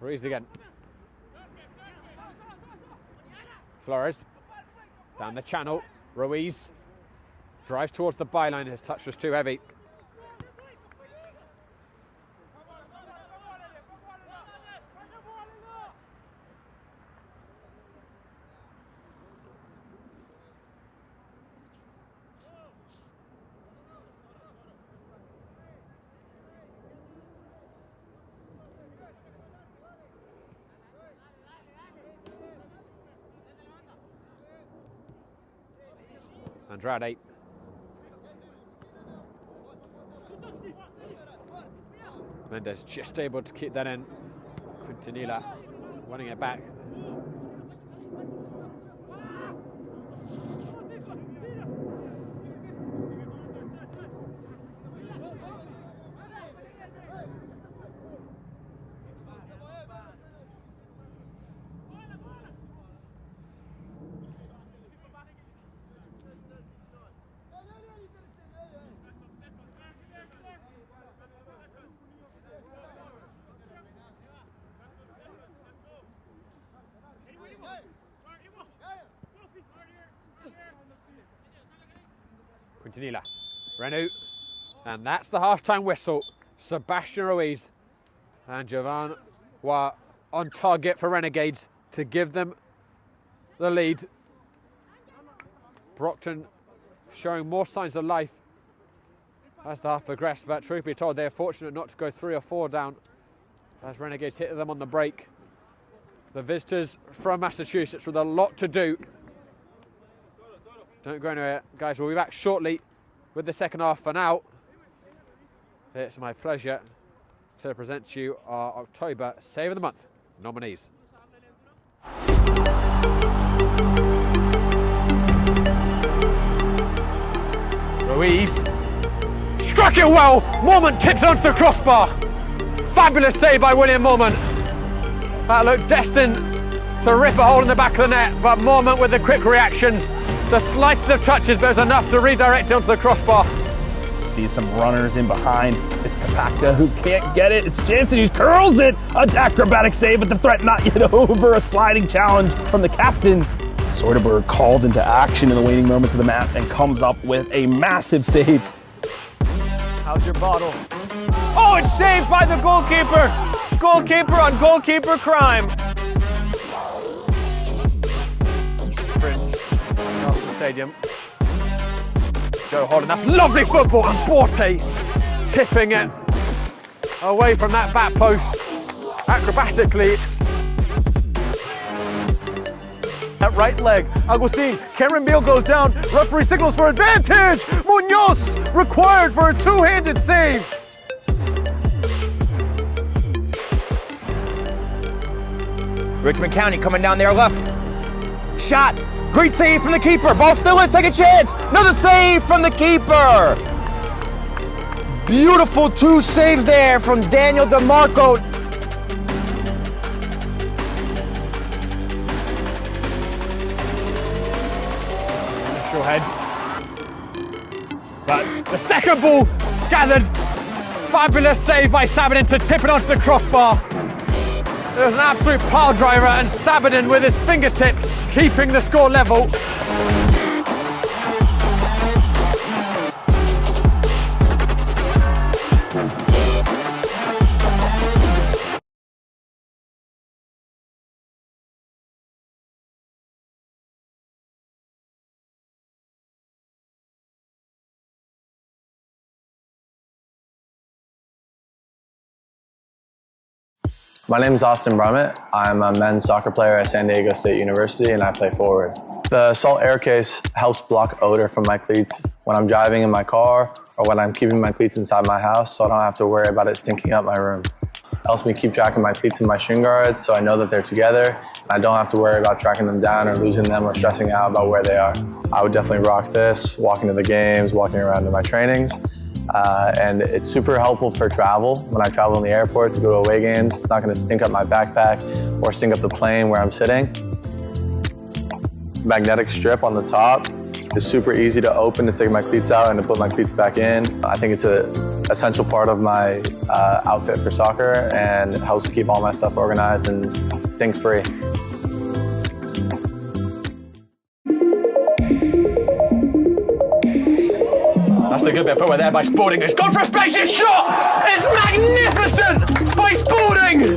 Speaker 1: Ruiz again. Flores. Down the channel. Ruiz. Drives towards the byline. His touch was too heavy. Andrade. Mendes just able to keep that in. Quintanilla winning it back. Quintanilla, Renu, and that's the half-time whistle. Sebastian Ruiz and Jovan were on target for Renegades to give them the lead. Brockton showing more signs of life as the half progressed, but truth be told, they're fortunate not to go 3 or 4 down as Renegades hit them on the break. The visitors from Massachusetts with a lot to do. Don't go anywhere, guys. We'll be back shortly with the second half. For now, it's my pleasure to present to you our October Save of the Month nominees. struck it well. Mormont tips it onto the crossbar. Fabulous save by William Mormont. That looked destined to rip a hole in the back of the net, but Mormont with the quick reactions, the slightest of touches, but it was enough to redirect it onto the crossbar.
Speaker 5: See some runners in behind. It's Kapaka who can't get it. It's Jansen who curls it. An acrobatic save, but the threat not yet over. A sliding challenge from the captain. Soderberg called into action in the waning moments of the match and comes up with a massive save.
Speaker 3: How's your bottle? Oh, it's saved by the goalkeeper! Goalkeeper on goalkeeper crime.
Speaker 1: Across the stadium. Joe Holland, that's lovely football, and Borte tipping it away from that back post acrobatically.
Speaker 3: That right leg, Agustin, Cameron Beal goes down, referee signals for advantage! Munoz required for a two-handed save. Richmond County coming down their left. Shot, great save from the keeper, ball still in, second chance, another save from the keeper. Beautiful two saves there from Daniel DeMarco.
Speaker 1: Head. But the second ball gathered. Fabulous save by Sabadin to tip it onto the crossbar. It was an absolute pile driver, and Sabadin with his fingertips keeping the score level.
Speaker 4: My name is Austin Brummett. I'm a men's soccer player at San Diego State University, and I play forward. The salt air case helps block odor from my cleats when I'm driving in my car or when I'm keeping my cleats inside my house, so I don't have to worry about it stinking up my room. It helps me keep track of my cleats and my shin guards, so I know that they're together, and I don't have to worry about tracking them down or losing them or stressing out about where they are. I would definitely rock this, walking to the games, walking around to my trainings. And it's super helpful for travel. When I travel in the airport to go to away games, it's not going to stink up my backpack or stink up the plane where I'm sitting. Magnetic strip on the top is super easy to open to take my cleats out and to put my cleats back in. I think it's an essential part of my outfit for soccer, and it helps keep all my stuff organized and stink-free.
Speaker 1: That's a good bit of footwork there by Spalding. It's gone for a spacious shot! It's magnificent by Spalding!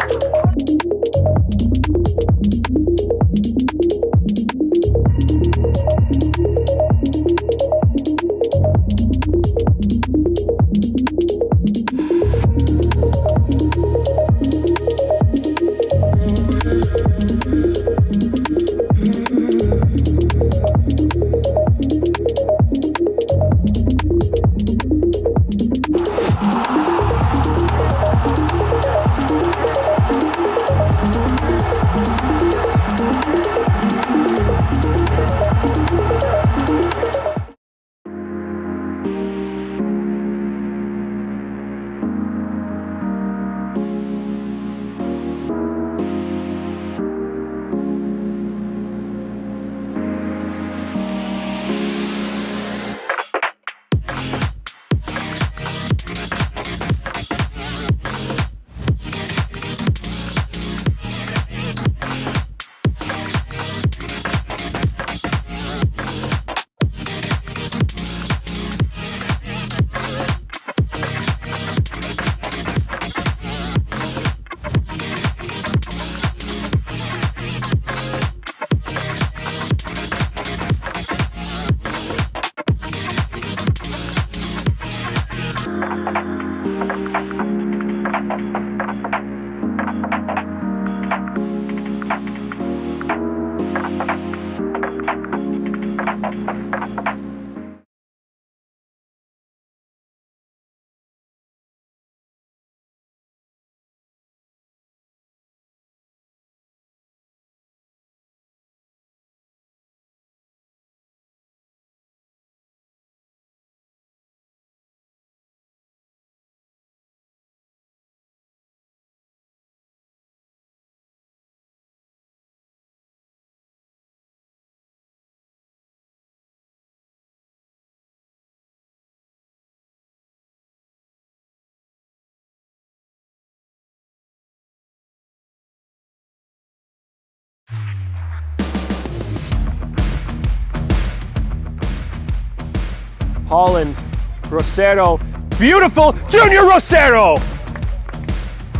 Speaker 6: Holland, Rosero, beautiful Junior Rosero!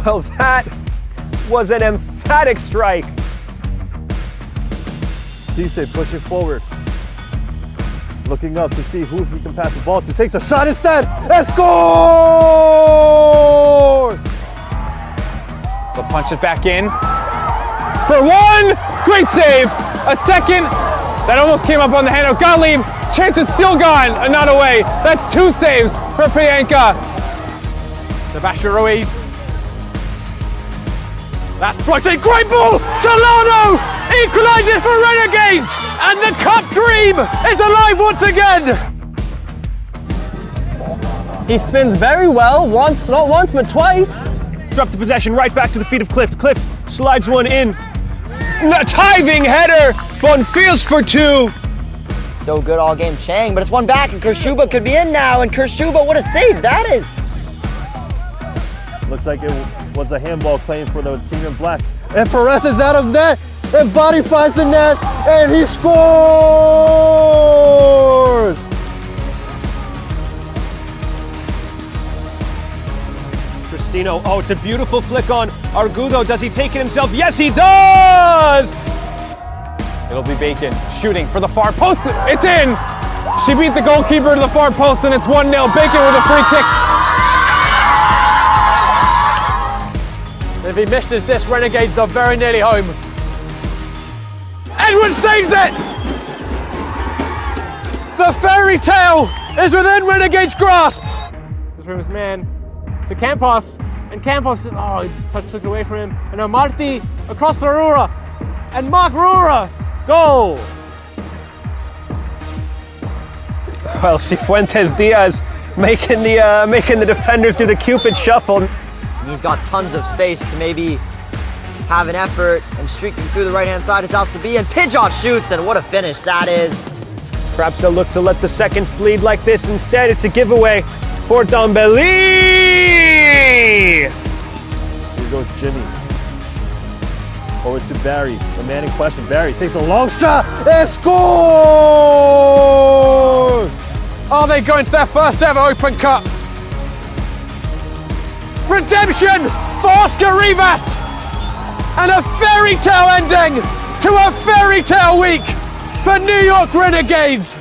Speaker 6: Well, that was an emphatic strike.
Speaker 2: Cisse pushing forward. Looking up to see who he can pass the ball to. Takes a shot instead and scores!
Speaker 3: They'll punch it back in. For one, great save. A second, that almost came up on the handle. Gottlieb, his chance is still gone, and not away. That's 2 saves for Pianka.
Speaker 1: Sebastian Ruiz. That's Brockton, great ball! Solano equalises for Renegades! And the cup dream is alive once again!
Speaker 7: He spins very well, not once, but twice.
Speaker 6: Drop the possession right back to the feet of Clift. Clift slides one in. Diving header, Bonfils for 2.
Speaker 8: So good all game, Chang, but it's one back, and Kershuba could be in now, and Kershuba, what a save that is!
Speaker 2: Looks like it was a handball claim for the team in black. And Perez is out of net, and Body finds the net, and he scores!
Speaker 6: Cristino, oh, it's a beautiful flick on Argudo. Does he take it himself? Yes, he does!
Speaker 3: It'll be Bacon shooting for the far post. It's in! She beat the goalkeeper to the far post, and it's 1-0. Bacon with a free kick.
Speaker 1: If he misses this, Renegades are very nearly home. Edward saves it! The fairy tale is within Renegades' grasp!
Speaker 9: This from his man to Campos, and Campos says, oh, he just took it away from him. And now Marti across to Rura, and Mark Rura, goal!
Speaker 6: Well, Cifuentes Diaz making the defenders do the Cupid shuffle.
Speaker 8: He's got tons of space to maybe have an effort and streaking through the right-hand side is Alsabi, and Pidgeot shoots, and what a finish that is.
Speaker 6: Perhaps they'll look to let the seconds bleed like this. Instead, it's a giveaway for Dembele!
Speaker 2: Here goes Jimmy. Over to Barry, the man in question. Barry takes a long shot and scores!
Speaker 1: Are they going to their first ever Open Cup? Redemption for Oscar Rivas! And a fairy tale ending to a fairy tale week for New York Renegades!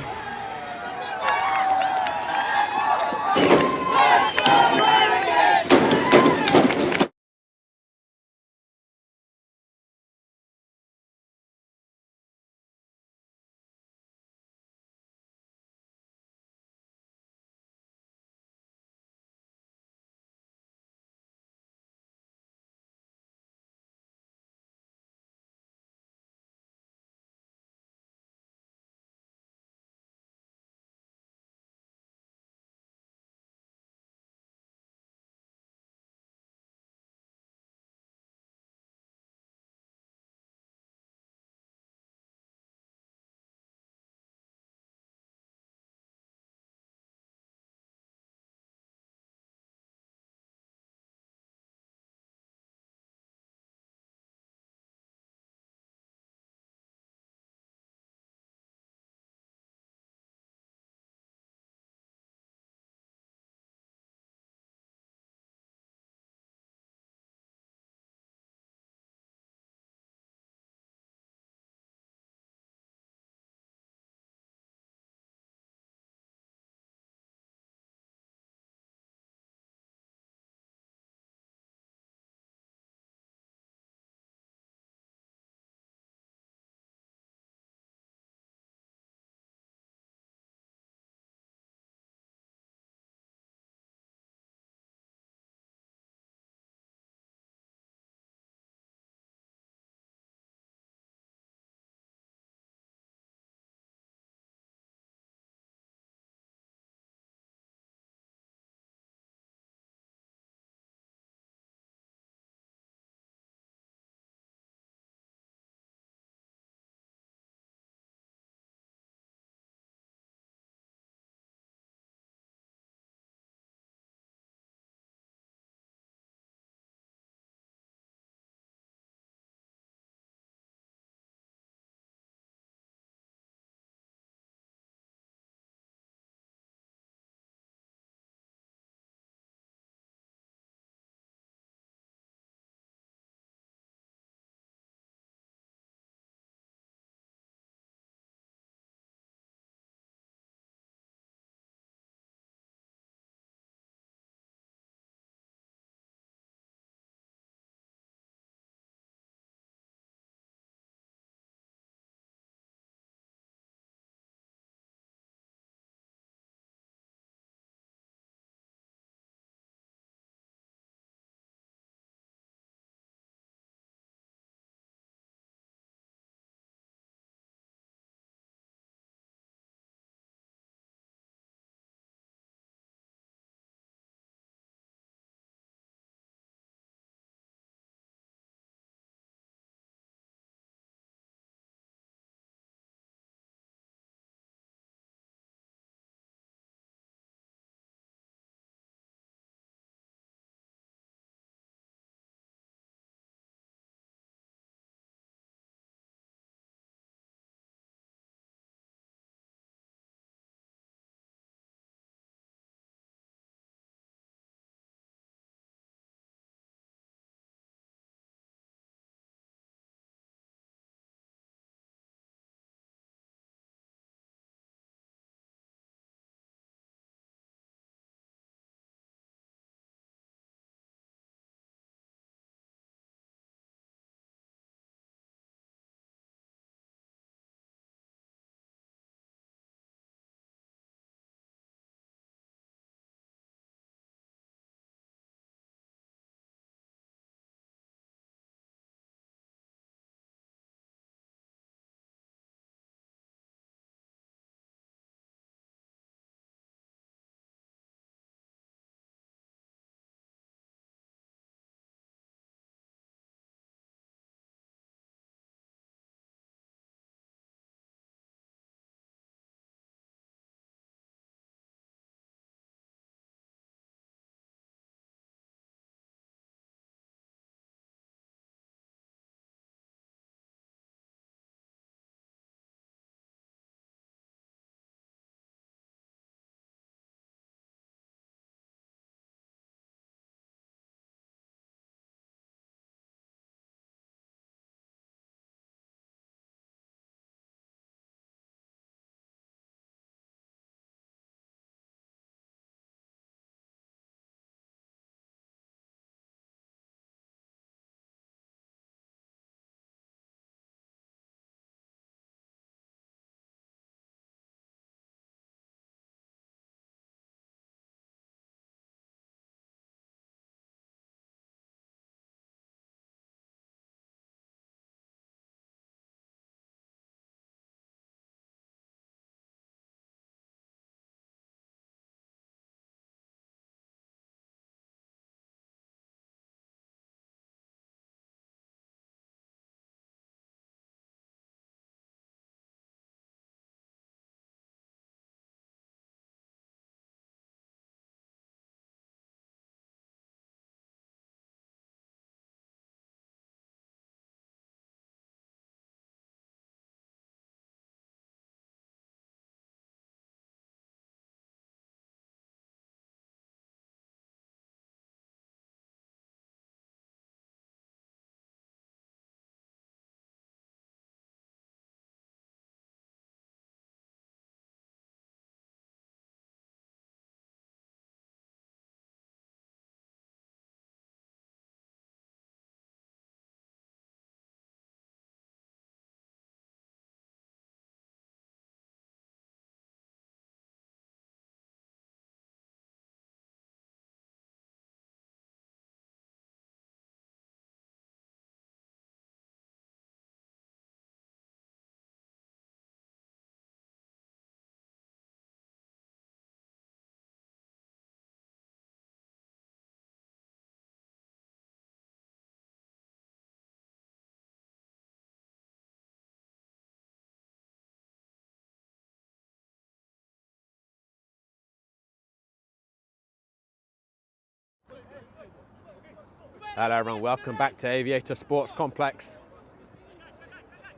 Speaker 1: Hello everyone, welcome back to Aviator Sports Complex.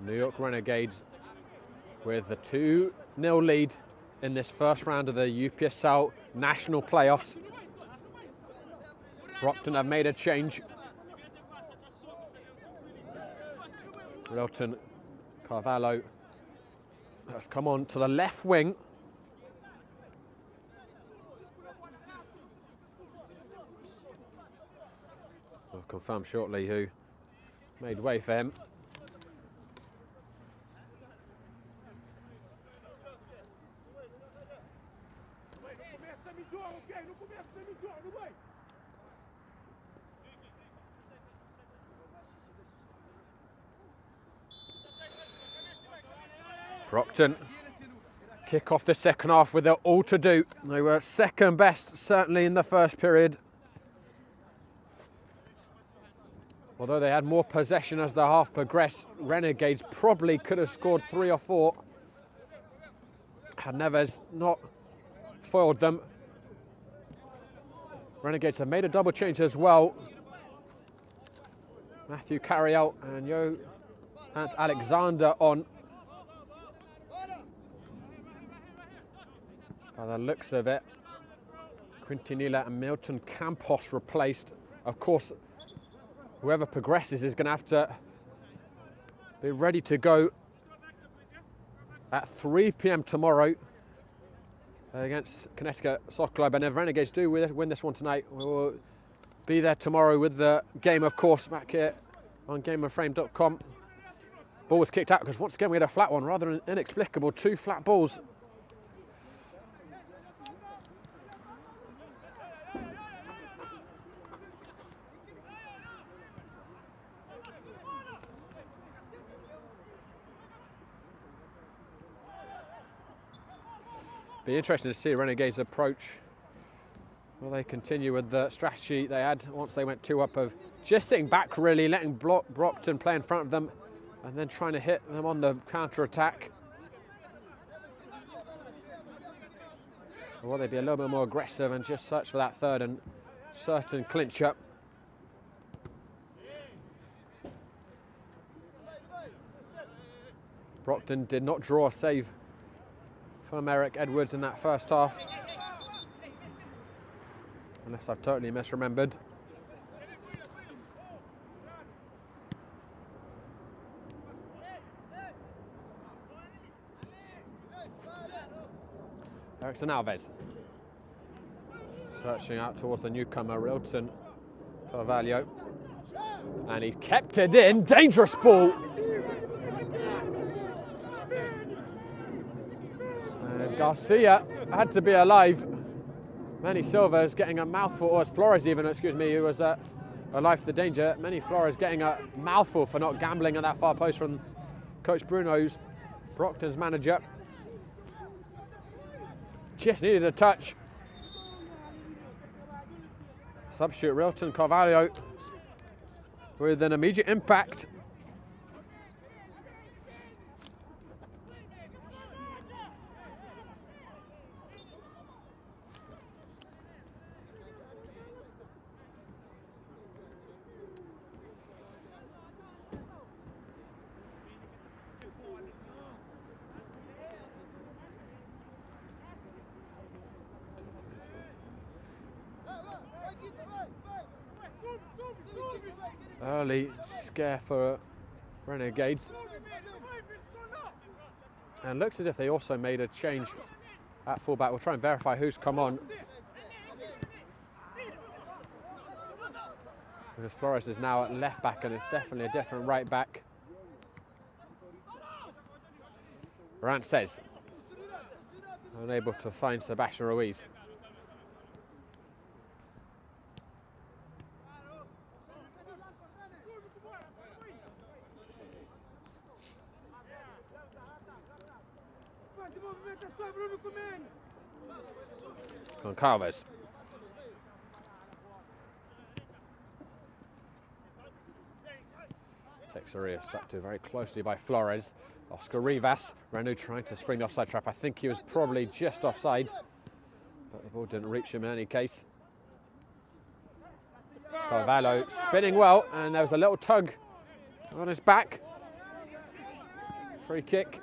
Speaker 1: New York Renegades with the 2-0 lead in this first round of the UPSL National Playoffs. Brockton have made a change. Wilton Carvalho has come on to the left wing. We'll confirm shortly who made way for him. Brockton kick off the second half with their all to do. They were second best, certainly in the first period. Although they had more possession as the half progressed, Renegades probably could have scored 3 or 4. Had Neves not foiled them. Renegades have made a double change as well. Matthew Carriel and Johannes Alexander on. By the looks of it, Quintanilla and Milton Campos replaced. Of course, whoever progresses is going to have to be ready to go at 3 p.m. tomorrow against Connecticut Soccer Club. And if Renegades do win this one tonight, we'll be there tomorrow with the game, of course, back here on gameoframe.com. Ball was kicked out because once again we had a flat one, rather inexplicable, 2 flat balls. Be interesting to see Renegades approach. Will they continue with the strategy they had once they went 2 up of just sitting back, really letting Brockton play in front of them and then trying to hit them on the counter-attack? Or will they be a little bit more aggressive and just search for that third and certain clincher? Brockton did not draw a save from Eric Edwards in that first half, unless I've totally misremembered. Erickson Alves searching out towards the newcomer Wilton Carvalho, and he's kept it in. Dangerous ball. Garcia had to be alive. Manny Silva is getting a mouthful, or Flores even, excuse me, who was alive to the danger. Manny Flores getting a mouthful for not gambling at that far post from Coach Bruno, who's Brockton's manager. Just needed a touch. Substitute Wilton Carvalho with an immediate impact. Early scare for Renegades. And looks as if they also made a change at fullback. We'll try and verify who's come on. Because Flores is now at left back and it's definitely a different right back. Rant says, unable to find Sebastian Ruiz. Goncalves. Texeria stuck to very closely by Flores. Oscar Rivas, Renu trying to spring the offside trap. I think he was probably just offside, but the ball didn't reach him in any case. Carvalho spinning well, and there was a little tug on his back. Free kick.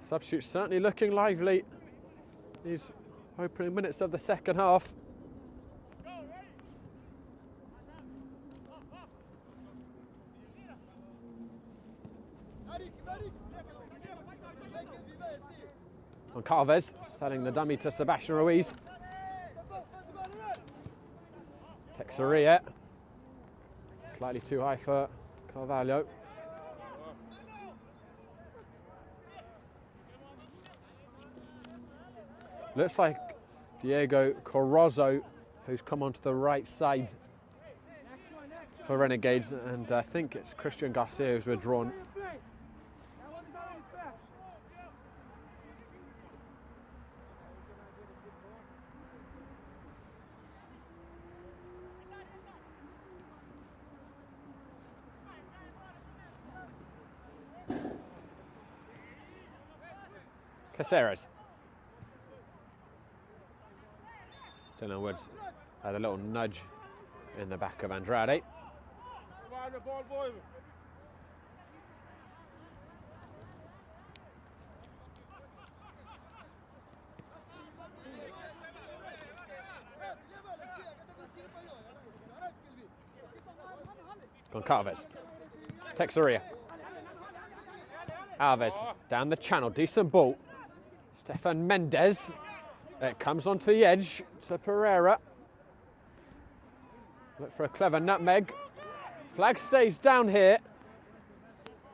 Speaker 1: Substitute certainly looking lively these opening minutes of the second half. Goncalves selling the dummy to Sebastian Ruiz. Texeria. Slightly too high for Carvalho. Looks like Diego Corozzo, who's come onto the right side for Renegades, and I think it's Christian Garcia who's withdrawn. Caceres. Dylan Woods had a little nudge in the back of Andrade. Goncalves. Texeria. Alves down the channel, decent ball. Stefan Mendes. It comes onto the edge to Pereira. Look for a clever nutmeg. Flag stays down here.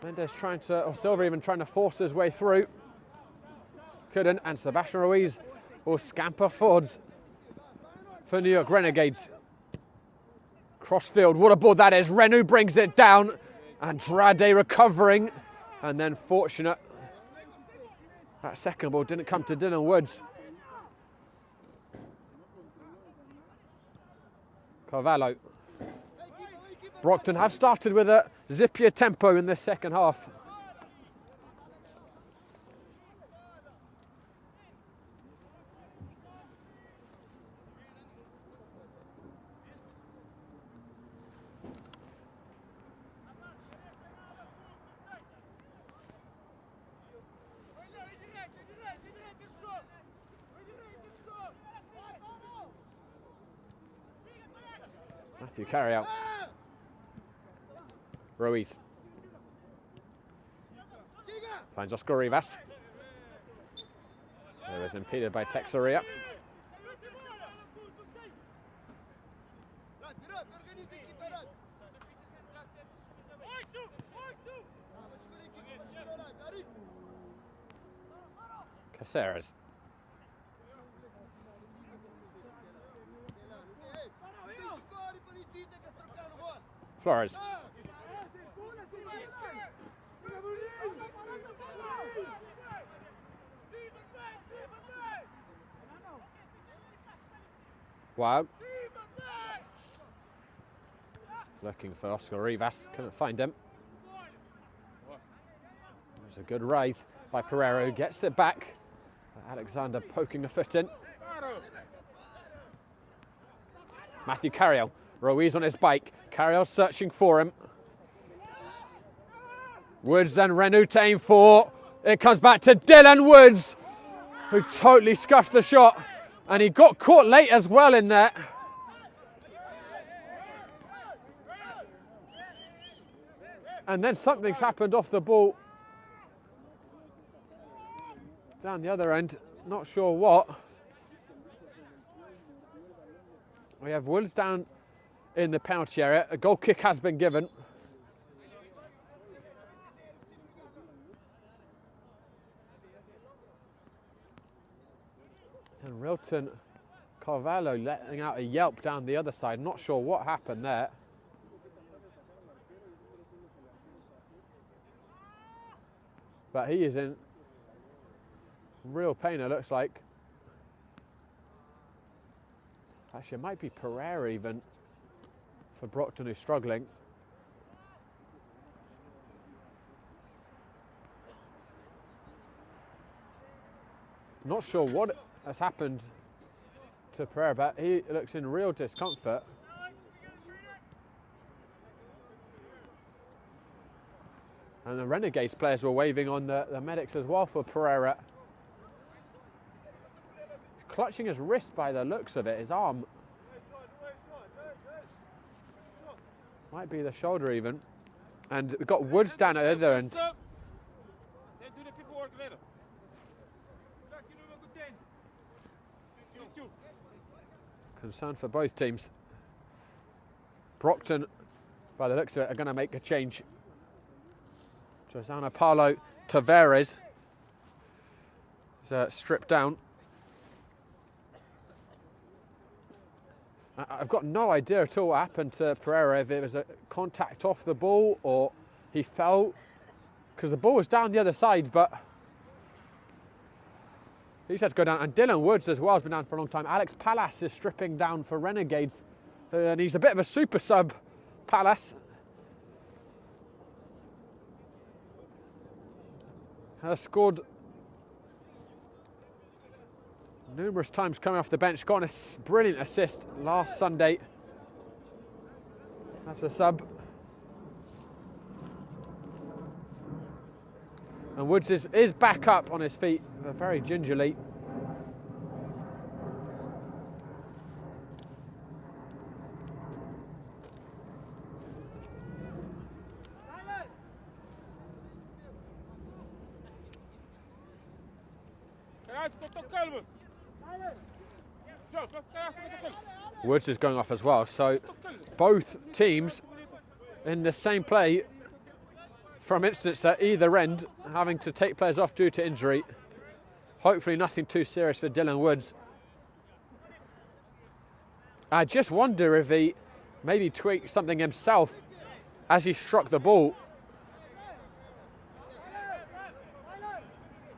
Speaker 1: Mendes trying to, or Silva even trying to force his way through. Couldn't, and Sebastian Ruiz will scamper forwards for New York Renegades. Crossfield, what a ball that is. Renu brings it down. Andrade recovering, and then fortunate. That second ball didn't come to Dylan Woods. Carvalho. Brockton have started with a zippier tempo in this second half. Matthew carry out. Ruiz. Finds Oscar Rivas. There is impeded by Texeria. Caceres. Flores. Wow. Looking for Oscar Rivas, couldn't find him. There's a good rise by Pereira, who gets it back. Alexander poking a foot in. Matthew Carriel. Ruiz on his bike. Carriel searching for him. Woods and Renu to aim for. It comes back to Dylan Woods, who totally scuffed the shot. And he got caught late as well in there. And then something's happened off the ball. Down the other end, not sure what. We have Woods down in the penalty area. A goal kick has been given. And Rilton Carvalho letting out a yelp down the other side. Not sure what happened there. But he is in real pain, it looks like. Actually, it might be Pereira even for Brockton, who's struggling. Not sure what has happened to Pereira, but he looks in real discomfort. And the Renegades players were waving on the medics as well for Pereira. He's clutching his wrist by the looks of it, his arm. Might be the shoulder even. And we've got Woods down at the other end. Concern for both teams. Brockton, by the looks of it, are going to make a change. Josana Paulo Tavares is stripped down. I've got no idea at all what happened to Pereira, if it was a contact off the ball or he fell, because the ball was down the other side, but he's had to go down. And Dylan Woods as well has been down for a long time. Alex Pallas is stripping down for Renegades, and he's a bit of a super sub, Pallas. Has scored numerous times coming off the bench. Got a brilliant assist last Sunday. That's a sub. And Woods is back up on his feet, very gingerly. Woods is going off as well, so both teams in the same play from instance at either end, having to take players off due to injury. Hopefully nothing too serious for Dylan Woods. I just wonder if he maybe tweaked something himself as he struck the ball.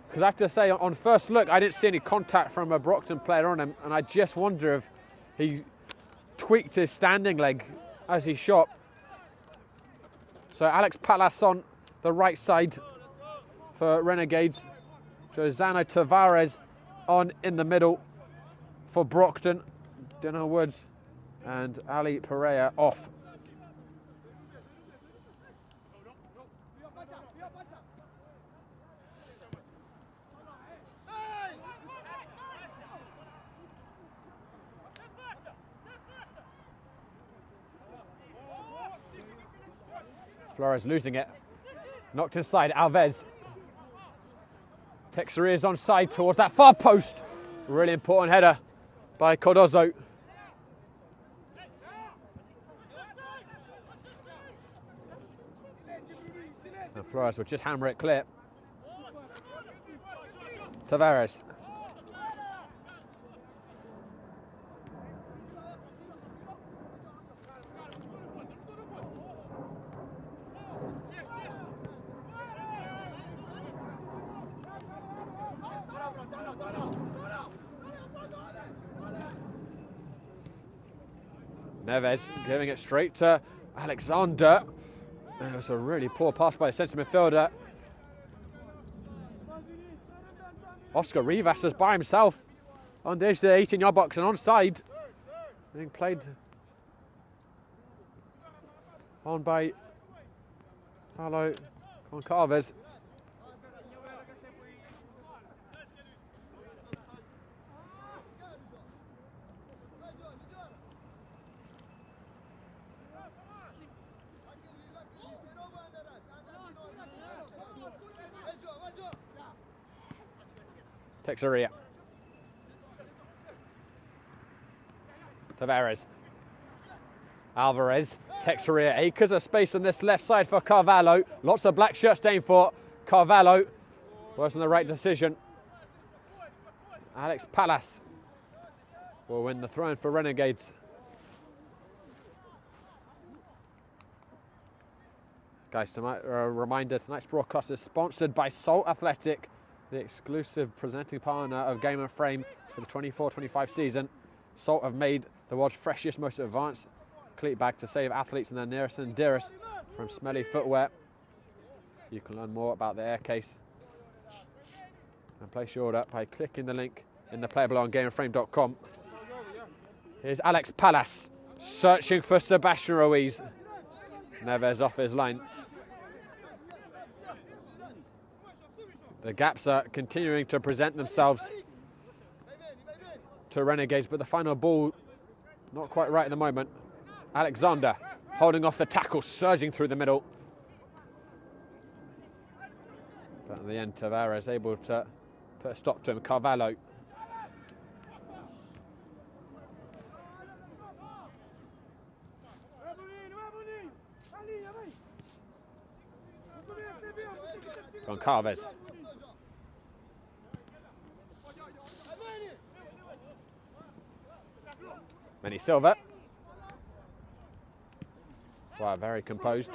Speaker 1: Because I have to say, on first look, I didn't see any contact from a Brockton player on him, and I just wonder if he tweaked his standing leg as he shot. So Alex Pallas on the right side for Renegades. Josana Tavares on in the middle for Brockton. Dylan Woods and Ali Pereira off. Flores losing it. Knocked inside, Alves. Texeria is onside towards that far post. Really important header by Cardozo. And Flores will just hammer it clear. Tavares. Neves giving it straight to Alexander. It was a really poor pass by the centre midfielder. Oscar Rivas was by himself on the edge of the 18-yard box and onside. Being played on by Paulo Goncalves. Texeria. Tavares. Alvarez. Texeria. Acres of space on this left side for Carvalho. Lots of black shirts staying for Carvalho. Wasn't the right decision. Alex Pallas will win the throw-in for Renegades. Guys, tonight, reminder, tonight's broadcast is sponsored by Salt Athletic, the exclusive presenting partner of Game and Frame for the 24-25 season. Salt have made the world's freshest, most advanced cleat bag to save athletes and their nearest and dearest from smelly footwear. You can learn more about the air case and place your order by clicking the link in the player below on gameandframe.com. Here's Alex Pallas searching for Sebastian Ruiz. Neves off his line. The gaps are continuing to present themselves to Renegades, but the final ball not quite right at the moment. Alexander holding off the tackle, surging through the middle. But in the end, Tavares able to put a stop to him. Carvalho. Goncalves. Manny Silva. Wow, very composed.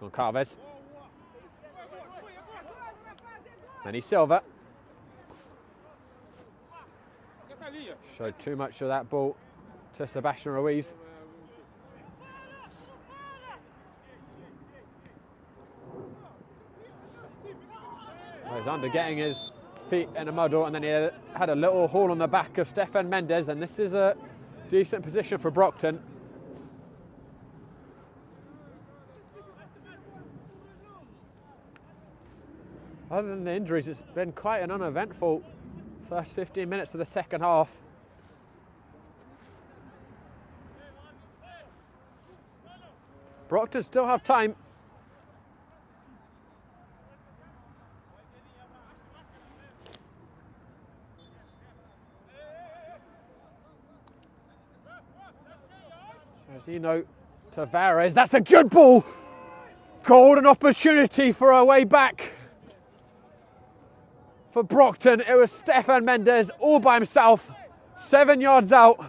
Speaker 1: Goncalves. Manny Silva. Showed too much of that ball to Sebastian Ruiz. Alexander getting his feet in a muddle, and then he had a little haul on the back of Stefan Mendes, and this is a decent position for Brockton. Other than the injuries, it's been quite an uneventful first 15 minutes of the second half. Brockton still have time. Josino Tavares, that's a good ball. Golden opportunity for a way back. For Brockton, it was Stefan Mendes all by himself, 7 yards out.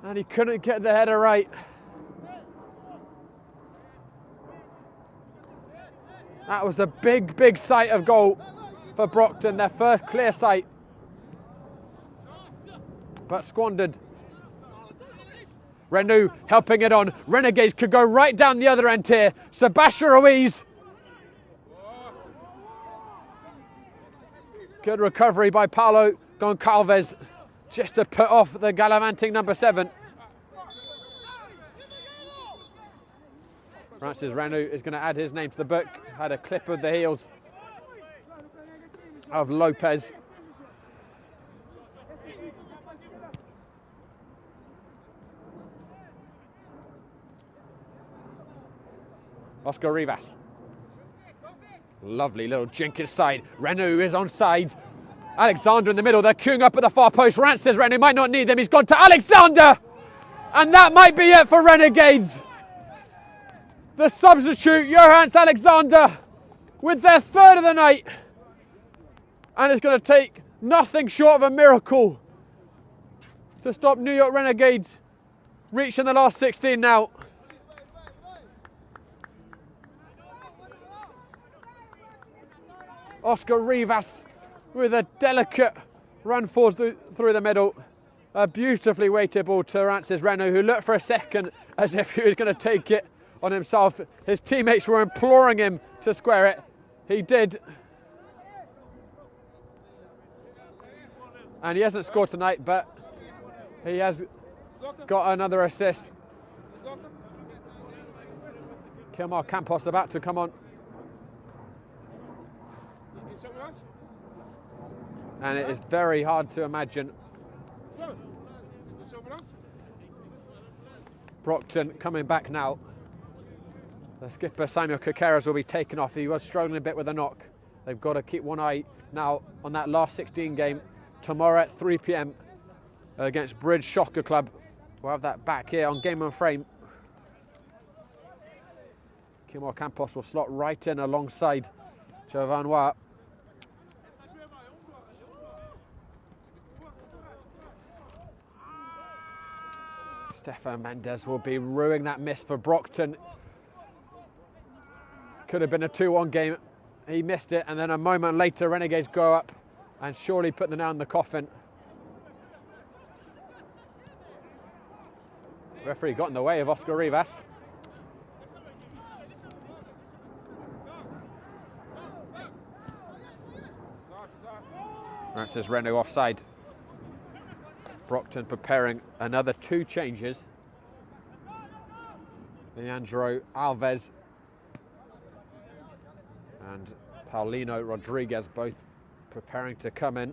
Speaker 1: And he couldn't get the header right. That was a big, big sight of goal for Brockton, their first clear sight. But squandered. Renou helping it on. Renegades could go right down the other end here. Sebastian Ruiz. Good recovery by Paulo Goncalves, just to put off the gallivanting number 7. Francis Renou is going to add his name to the book. Had a clip of the heels of Lopez. Oscar Rivas. Lovely little jink inside. Renou is on side. Alexander in the middle. They're queuing up at the far post. Rant says Renou might not need them. He's gone to Alexander. And that might be it for Renegades. The substitute, Johannes Alexander, with their third of the night. And it's going to take nothing short of a miracle to stop New York Renegades reaching the last 16 now. Oscar Rivas with a delicate run forward through the middle. A beautifully weighted ball to Rancis Renou, who looked for a second as if he was going to take it on himself. His teammates were imploring him to square it. He did. And he hasn't scored tonight, but he has got another assist. Kilmar Campos about to come on. And it is very hard to imagine Brockton coming back now. The skipper Samuel Caceres will be taken off. He was struggling a bit with a knock. They've got to keep one eye now on that last 16 game tomorrow at 3 p.m. against Bridge Soccer Club. We'll have that back here on Game and Frame. Kilmar Campos will slot right in alongside Giovannois. Stefan Mendes will be ruining that miss for Brockton. Could have been a 2-1 game. He missed it, and then a moment later, Renegades go up and surely put the nail in the coffin. The referee got in the way of Oscar Rivas. That says Renault offside. Brockton preparing another 2 changes. Leandro Alves and Paulino Rodriguez both preparing to come in.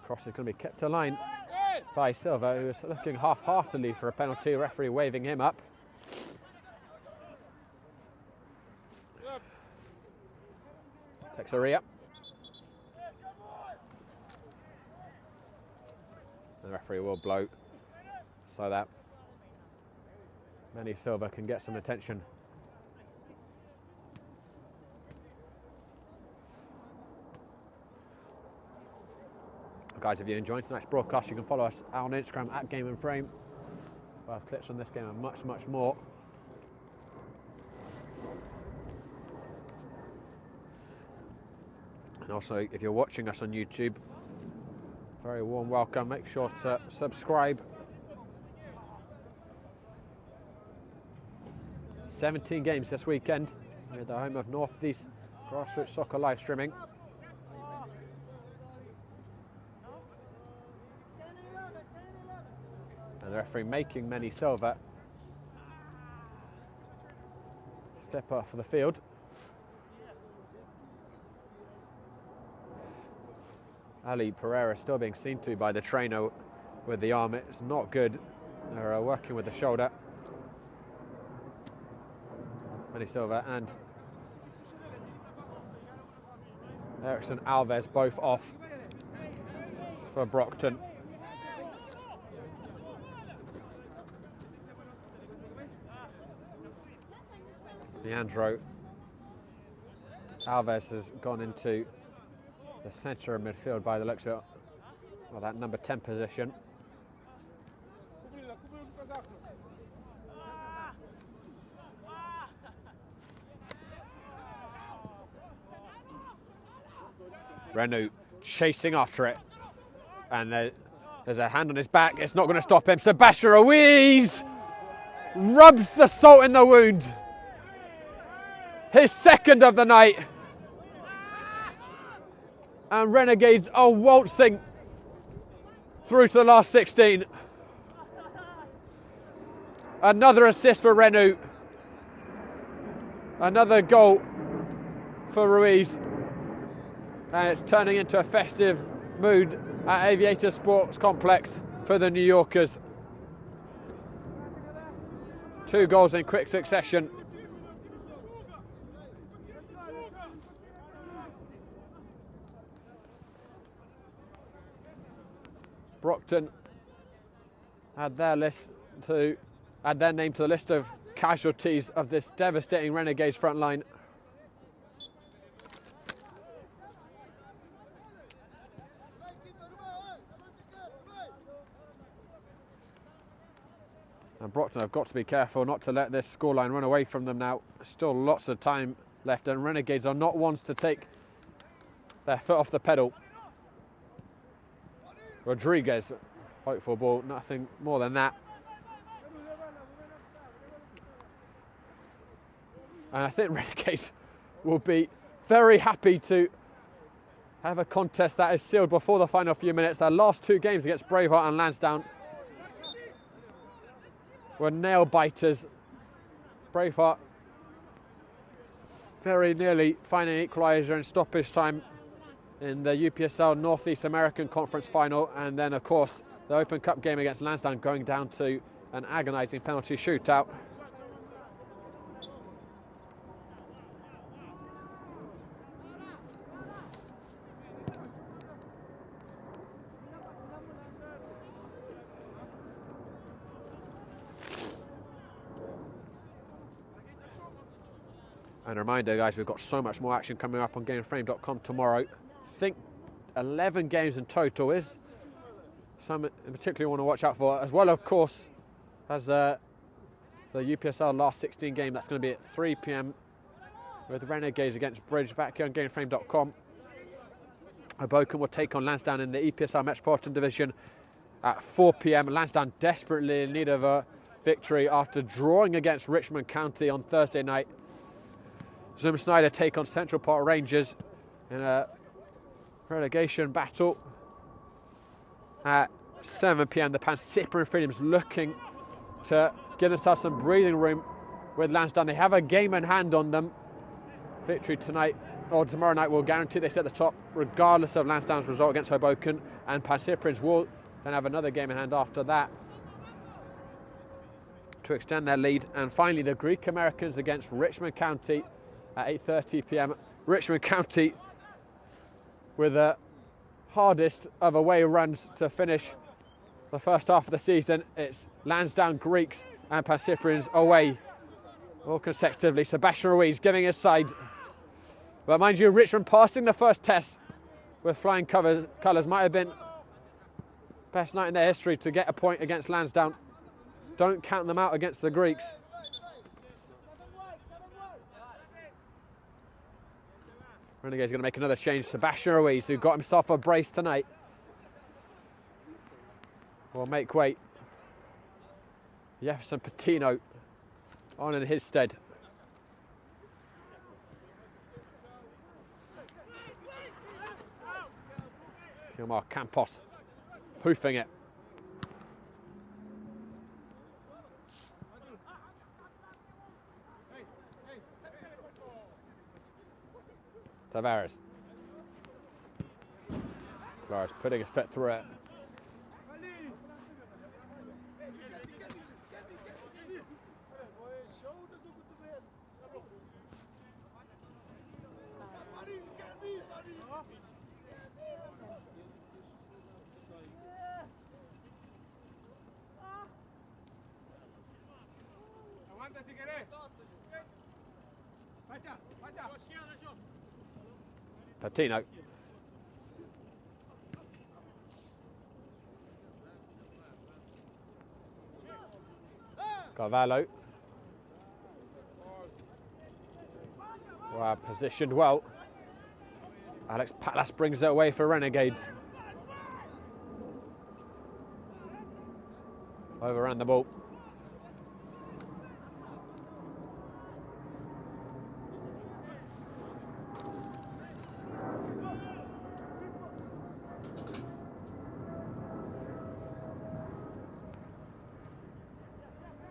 Speaker 1: Cross is going to be kept to line by Silva, who is looking half-heartedly for a penalty, referee waving him up. Texeria. The referee will blow so that Manny Silva can get some attention. Guys, if you enjoyed tonight's broadcast, you can follow us on Instagram at Game and Frame. We'll have clips on this game and much, much more. And also, if you're watching us on YouTube, very warm welcome. Make sure to subscribe. 17 games this weekend. We're the home of North East Grassroots Soccer live streaming. And the referee making Manny Silva step off of the field. Ali Pereira still being seen to by the trainer with the arm. It's not good. They're working with the shoulder. Manny Silva and Ericsson Alves both off for Brockton. Leandro Alves has gone into the centre of midfield by the looks of it, well, that number 10 position. Renault chasing after it, and there's a hand on his back. It's not going to stop him. Sebastian Ruiz rubs the salt in the wound. His second of the night. And Renegades are waltzing through to the last 16. Another assist for Renault. Another goal for Ruiz. And it's turning into a festive mood at Aviator Sports Complex for the New Yorkers. 2 goals in quick succession. Brockton add their name to the list of casualties of this devastating Renegades front line. And Brockton have got to be careful not to let this scoreline run away from them now. Still lots of time left, and Renegades are not ones to take their foot off the pedal. Rodriguez, hopeful ball, nothing more than that. And I think Renegades will be very happy to have a contest that is sealed before the final few minutes. Their last 2 games against Braveheart and Lansdowne were nail biters. Braveheart very nearly finding an equaliser in stoppage time in the UPSL Northeast American Conference final, and then of course the Open Cup game against Lansdowne going down to an agonising penalty shootout. And a reminder, guys, we've got so much more action coming up on GameFrame.com tomorrow. I think 11 games in total is some in particular you want to watch out for, as well, of course, as the UPSL last 16 game. That's going to be at 3 p.m. with Renegades against Bridge, back here on GameFrame.com. Hoboken will take on Lansdowne in the EPSL Metropolitan Division at 4 p.m. Lansdowne desperately in need of a victory after drawing against Richmond County on Thursday night. Zoom Snyder take on Central Park Rangers in a relegation battle. At 7 p.m. the Pancyprian Freedoms looking to give themselves some breathing room with Lansdowne. They have a game in hand on them. Victory tonight or tomorrow night will guarantee they sit at the top regardless of Lansdowne's result against Hoboken, and Pancyprians will then have another game in hand after that to extend their lead. And finally the Greek Americans against Richmond County at 8:30 p.m. Richmond County with the hardest of away runs to finish the first half of the season. It's Lansdowne Greeks and Pancyprians away all consecutively. Sebastian Ruiz giving his side. But mind you, Richmond passing the first test with flying colours might have been best night in their history to get a point against Lansdowne. Don't count them out against the Greeks. Renegades going to make another change. Sebastian Ruiz, who got himself a brace tonight, will make way. Jefferson Patino on in his stead. Kilmar Campos hoofing it. Tavares. Flores putting his foot through it. Patino. Carvalho. Wow, positioned well. Alex Patlas brings it away for Renegades. Overran the ball.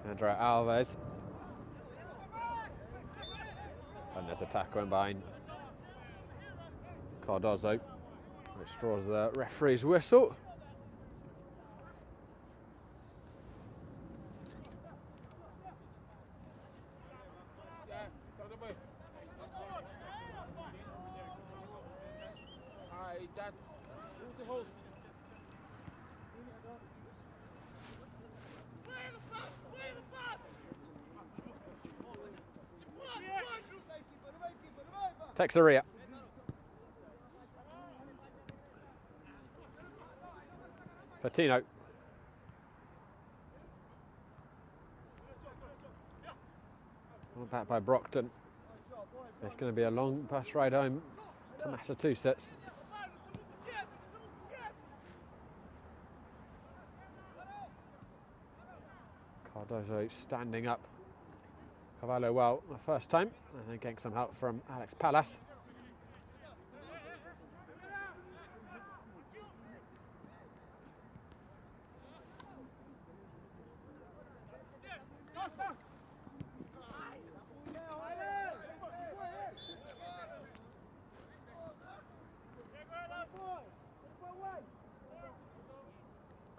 Speaker 1: Andrea Alves. And there's a tackle in behind Cardozo, which draws the referee's whistle. Texeria. Patino. Well, back by Brockton. It's going to be a long bus ride home to Massachusetts. Cardozo standing up. Carvalho well the first time, and then getting some help from Alex Palas.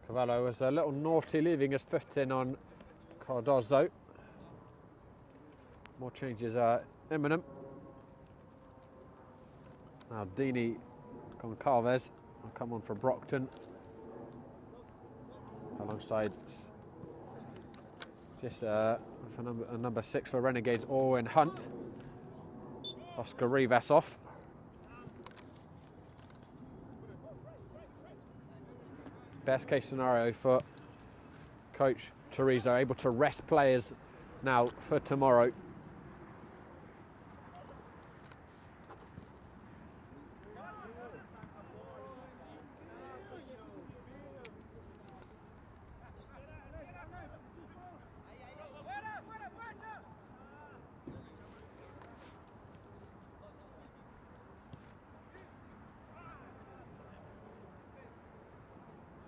Speaker 1: Carvalho was a little naughty, leaving his foot in on Cardozo. More changes are imminent. Now Dini Goncalves will come on for Brockton. Alongside just for number 6 for Renegades, Owen Hunt. Oscar Rivas off. Best case scenario for Coach Teresa, able to rest players now for tomorrow.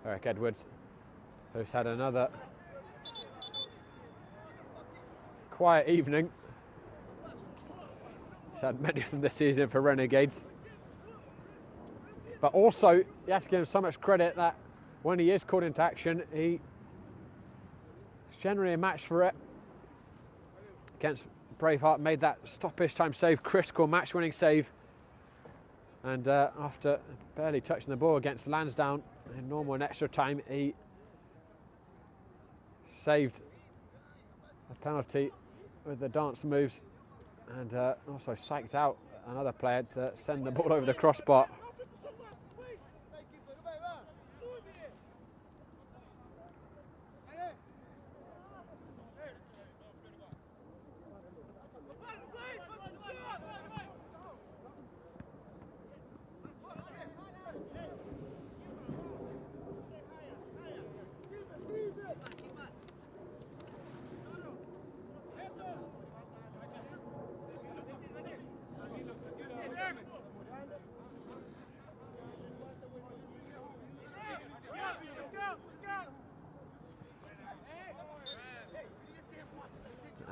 Speaker 1: Eric Edwards, who's had another quiet evening. He's had many of them this season for Renegades. But also, you have to give him so much credit that when he is called into action, he is generally a match for it. Against Braveheart, made that stoppage time save, critical match-winning save. And after barely touching the ball against Lansdowne in normal and extra time, he saved a penalty with the dance moves and also psyched out another player to send the ball over the crossbar.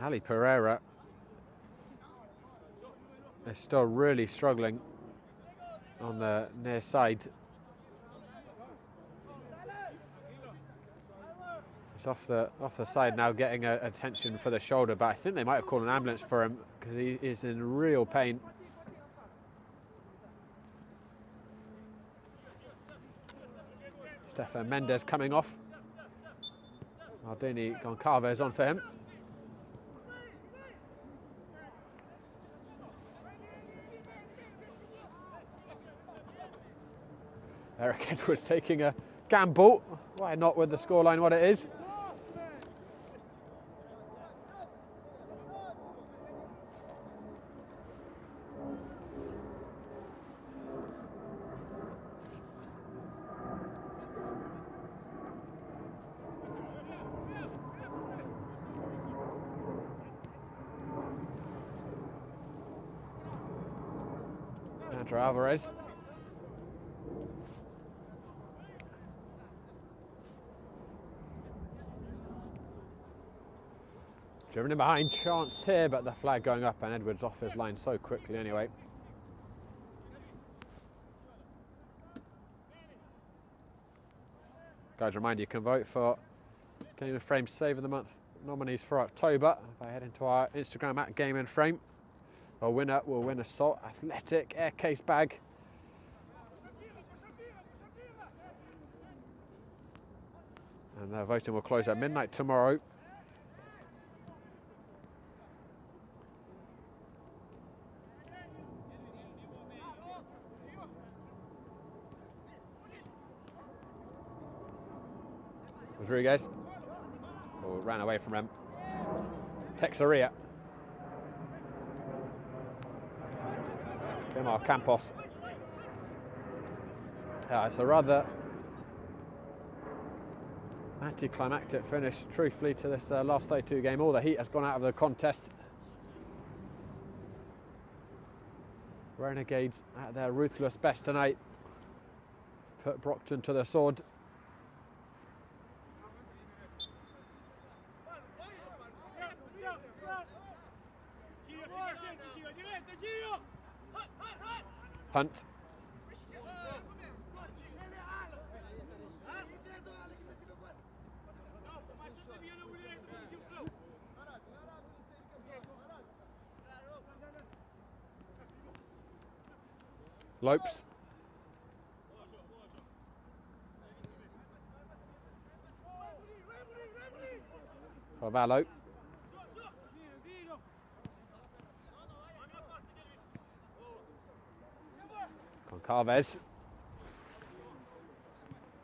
Speaker 1: Ali Pereira is still really struggling on the near side. He's off the side now, getting attention for the shoulder, but I think they might have called an ambulance for him because he is in real pain. Stefan Mendes coming off. Maldini Goncalves on for him. Eric Edwards taking a gamble. Why not with the scoreline what it is? Andrew Alvarez. Driven in behind, chance here, but the flag going up and Edwards off his line so quickly anyway. Guys, reminder you can vote for Game and Frame Save of the Month nominees for October by heading to our Instagram at Game and Frame. Our winner will win a Salt Athletic air case bag. And the voting will close at midnight tomorrow. Rodriguez, who ran away from him. Texeria. Kemar Campos. It's a rather anticlimactic finish, truthfully, to this last 32 game. All the heat has gone out of the contest. Renegades at their ruthless best tonight. Put Brockton to the sword. Hunt. Lopes. Carvalho. Goncalves.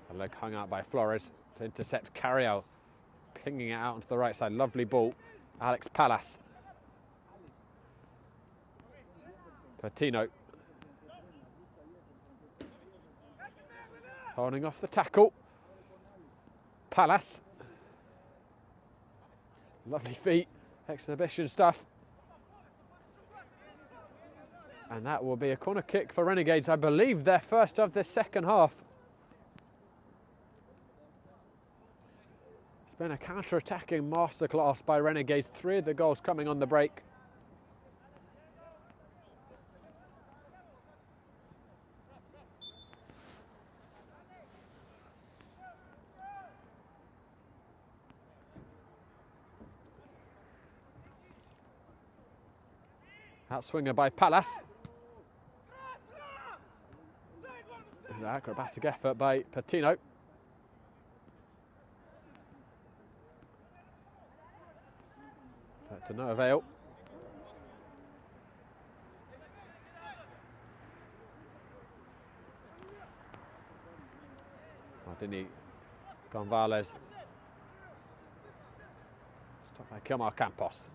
Speaker 1: A leg hung out by Flores to intercept Carriel, pinging it out onto the right side. Lovely ball. Alex Palas. Patino. Holding off the tackle. Palas. Lovely feet. Exhibition stuff. And that will be a corner kick for Renegades, I believe their first of the second half. been a counter-attacking masterclass by Renegades. 3 of the goals coming on the break. Outswinger by Palace. An acrobatic effort by Patino. But to no avail. Martini Gonzalez. Stopped by Kilmar Campos.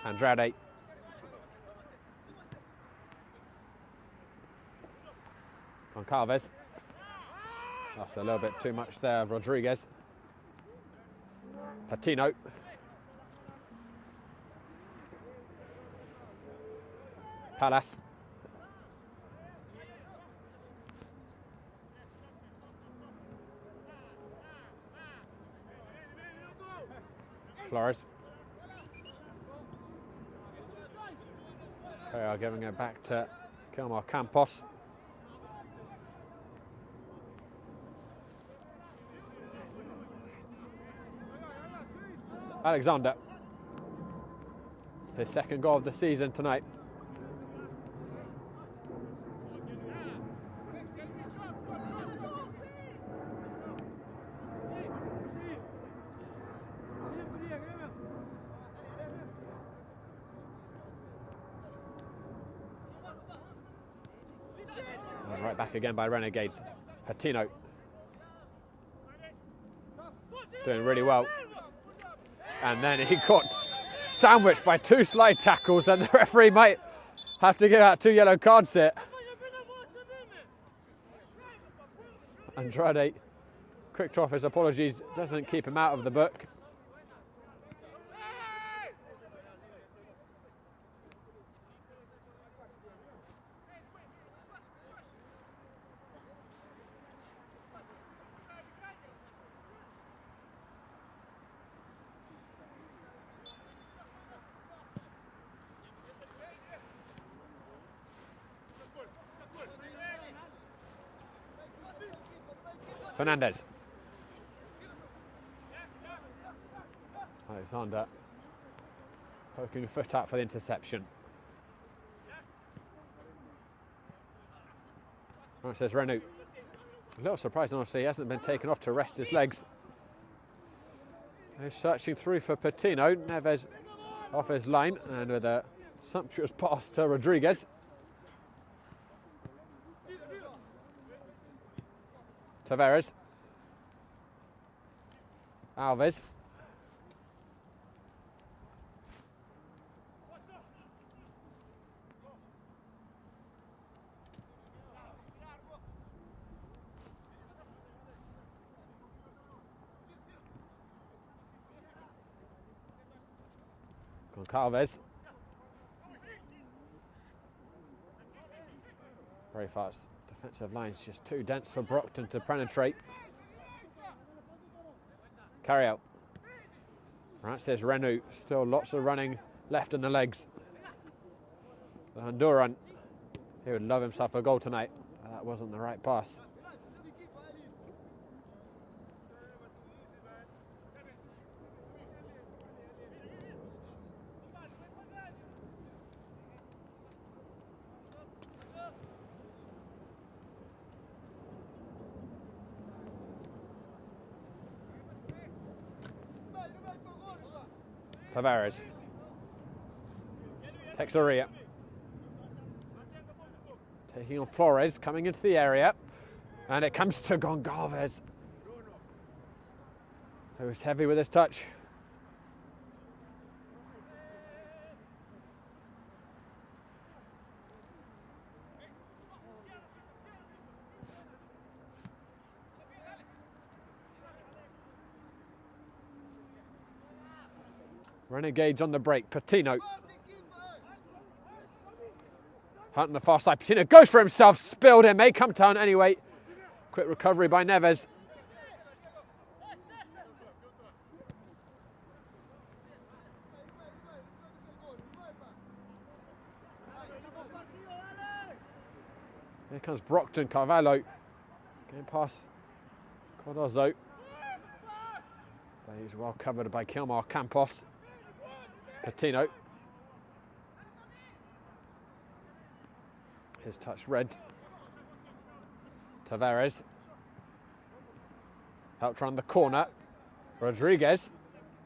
Speaker 1: Andrade. Goncalves. That's a little bit too much there of Rodriguez. Patino. Palace. Flores. They are giving it back to Kilmar Campos. Alexander. His second goal of the season tonight. And right back again by Renegades. Patino. Doing really well. And then he got sandwiched by 2 slide tackles, and the referee might have to give out 2 yellow cards here. Andrade, quick to offer his apologies, doesn't keep him out of the book. Fernandez. Alexander poking a foot out for the interception. Right, says Renault. A little surprised, honestly, he hasn't been taken off to rest his legs. He's searching through for Patino. Neves off his line and with a sumptuous pass to Rodriguez. Tavares. Alves. Goncalves. Very fast. Defensive line's just too dense for Brockton to penetrate. Carry out. Right, says Renault. Still lots of running left in the legs. The Honduran. He would love himself a goal tonight. That wasn't the right pass. Tavares. Texeria. Taking on Flores, coming into the area. And it comes to Goncalves, who's heavy with his touch. Renegades on the break. Patino. Hunt on the far side. Patino goes for himself. Spilled it. May come down anyway. Quick recovery by Neves. Here comes Brockton. Carvalho. Getting past Cardozo. But he's well covered by Kilmar Campos. Patino. His touch red. Tavares. Helped round the corner. Rodriguez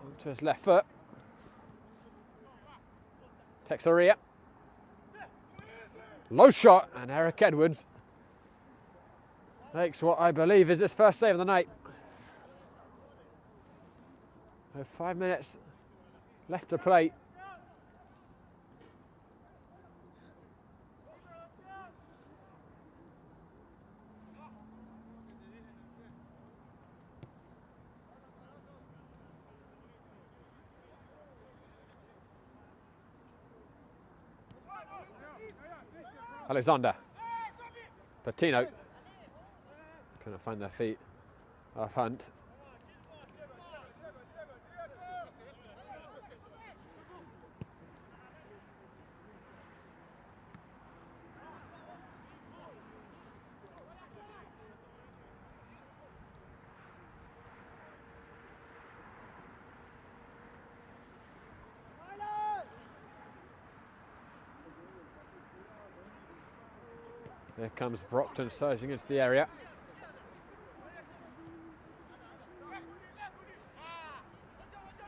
Speaker 1: onto his left foot. Texeria. Low shot, and Eric Edwards makes what I believe is his first save of the night. 5 minutes left to play. Alexander. Patino. Couldn't find their feet off Hunt. There comes Brockton surging into the area.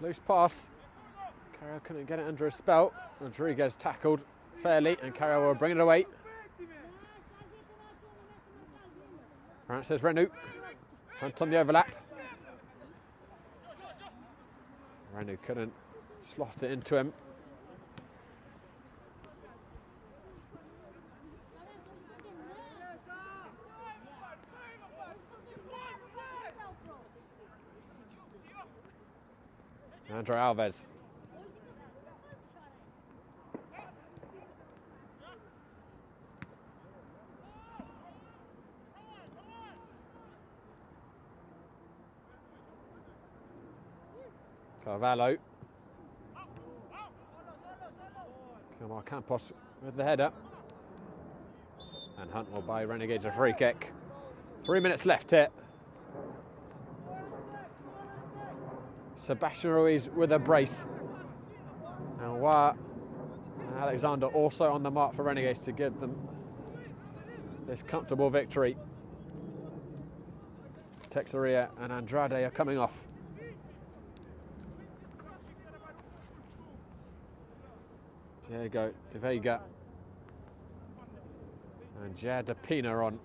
Speaker 1: Loose pass. Carroll couldn't get it under his spell. Rodriguez tackled fairly, and Carroll will bring it away. Francis Renou. Hunt on the overlap. Renou couldn't slot it into him. Andrew Alves. Carvalho. Kilmar Campos with the header. And Hunt will buy Renegades a free kick. 3 minutes left here. Sebastian Ruiz with a brace. And Wa and Alexander also on the mark for Renegades to give them this comfortable victory. Texeria and Andrade are coming off. Diego de Vega and Jair de Pina on.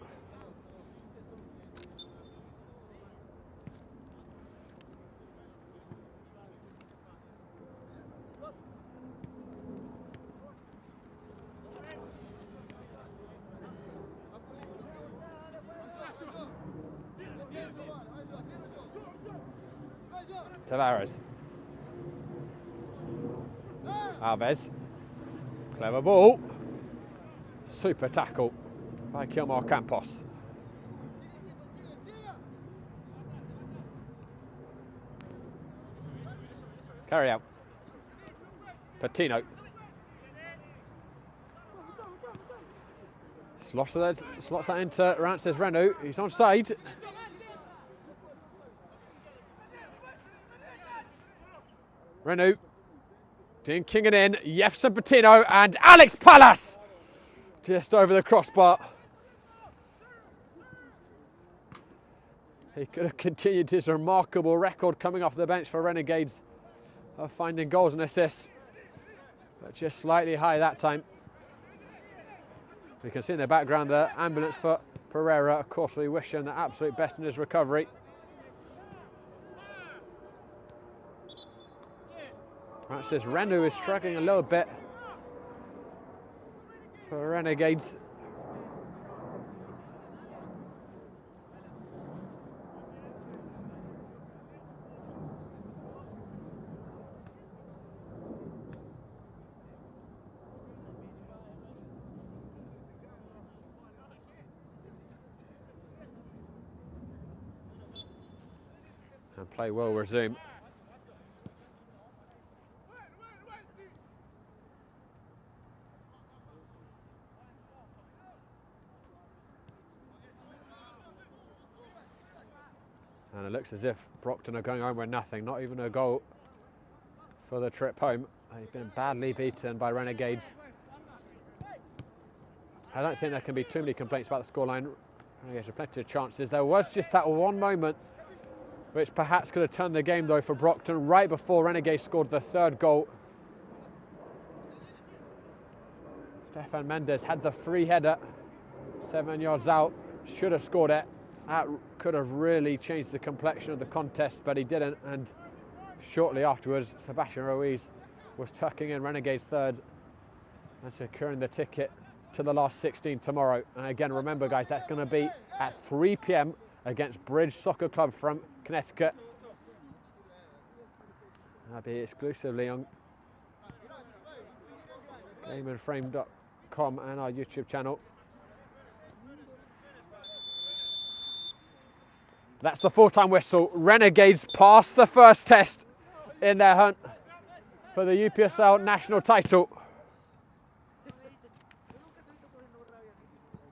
Speaker 1: Tavares. Alves. Clever ball. Super tackle by Kilmar Campos. Carry out. Patino. Slots that into Francis Renou. He's onside. Renou dinking it in. Jefferson Patino and Alex Pallas just over the crossbar. He could have continued his remarkable record coming off the bench for Renegades of finding goals and assists, but just slightly high that time. We can see in the background the ambulance for Pereira. Of course, we wish him the absolute best in his recovery. Francis Renou is struggling a little bit for Renegades. And play will resume. And it looks as if Brockton are going home with nothing, not even a goal for the trip home. They've been badly beaten by Renegades. I don't think there can be too many complaints about the scoreline. Renegades have plenty of chances. There was just that one moment which perhaps could have turned the game though for Brockton right before Renegades scored the third goal. Stefan Mendes had the free header, 7 yards out, should have scored it. That could have really changed the complexion of the contest, but he didn't. And shortly afterwards, Sebastian Ruiz was tucking in Renegades third and securing the ticket to the last 16 tomorrow. And again, remember guys, that's going to be at 3 p.m. against Bridge Soccer Club from Connecticut. That'll be exclusively on GameandFrame.com and our YouTube channel. That's the full-time whistle. Renegades pass the first test in their hunt for the UPSL national title.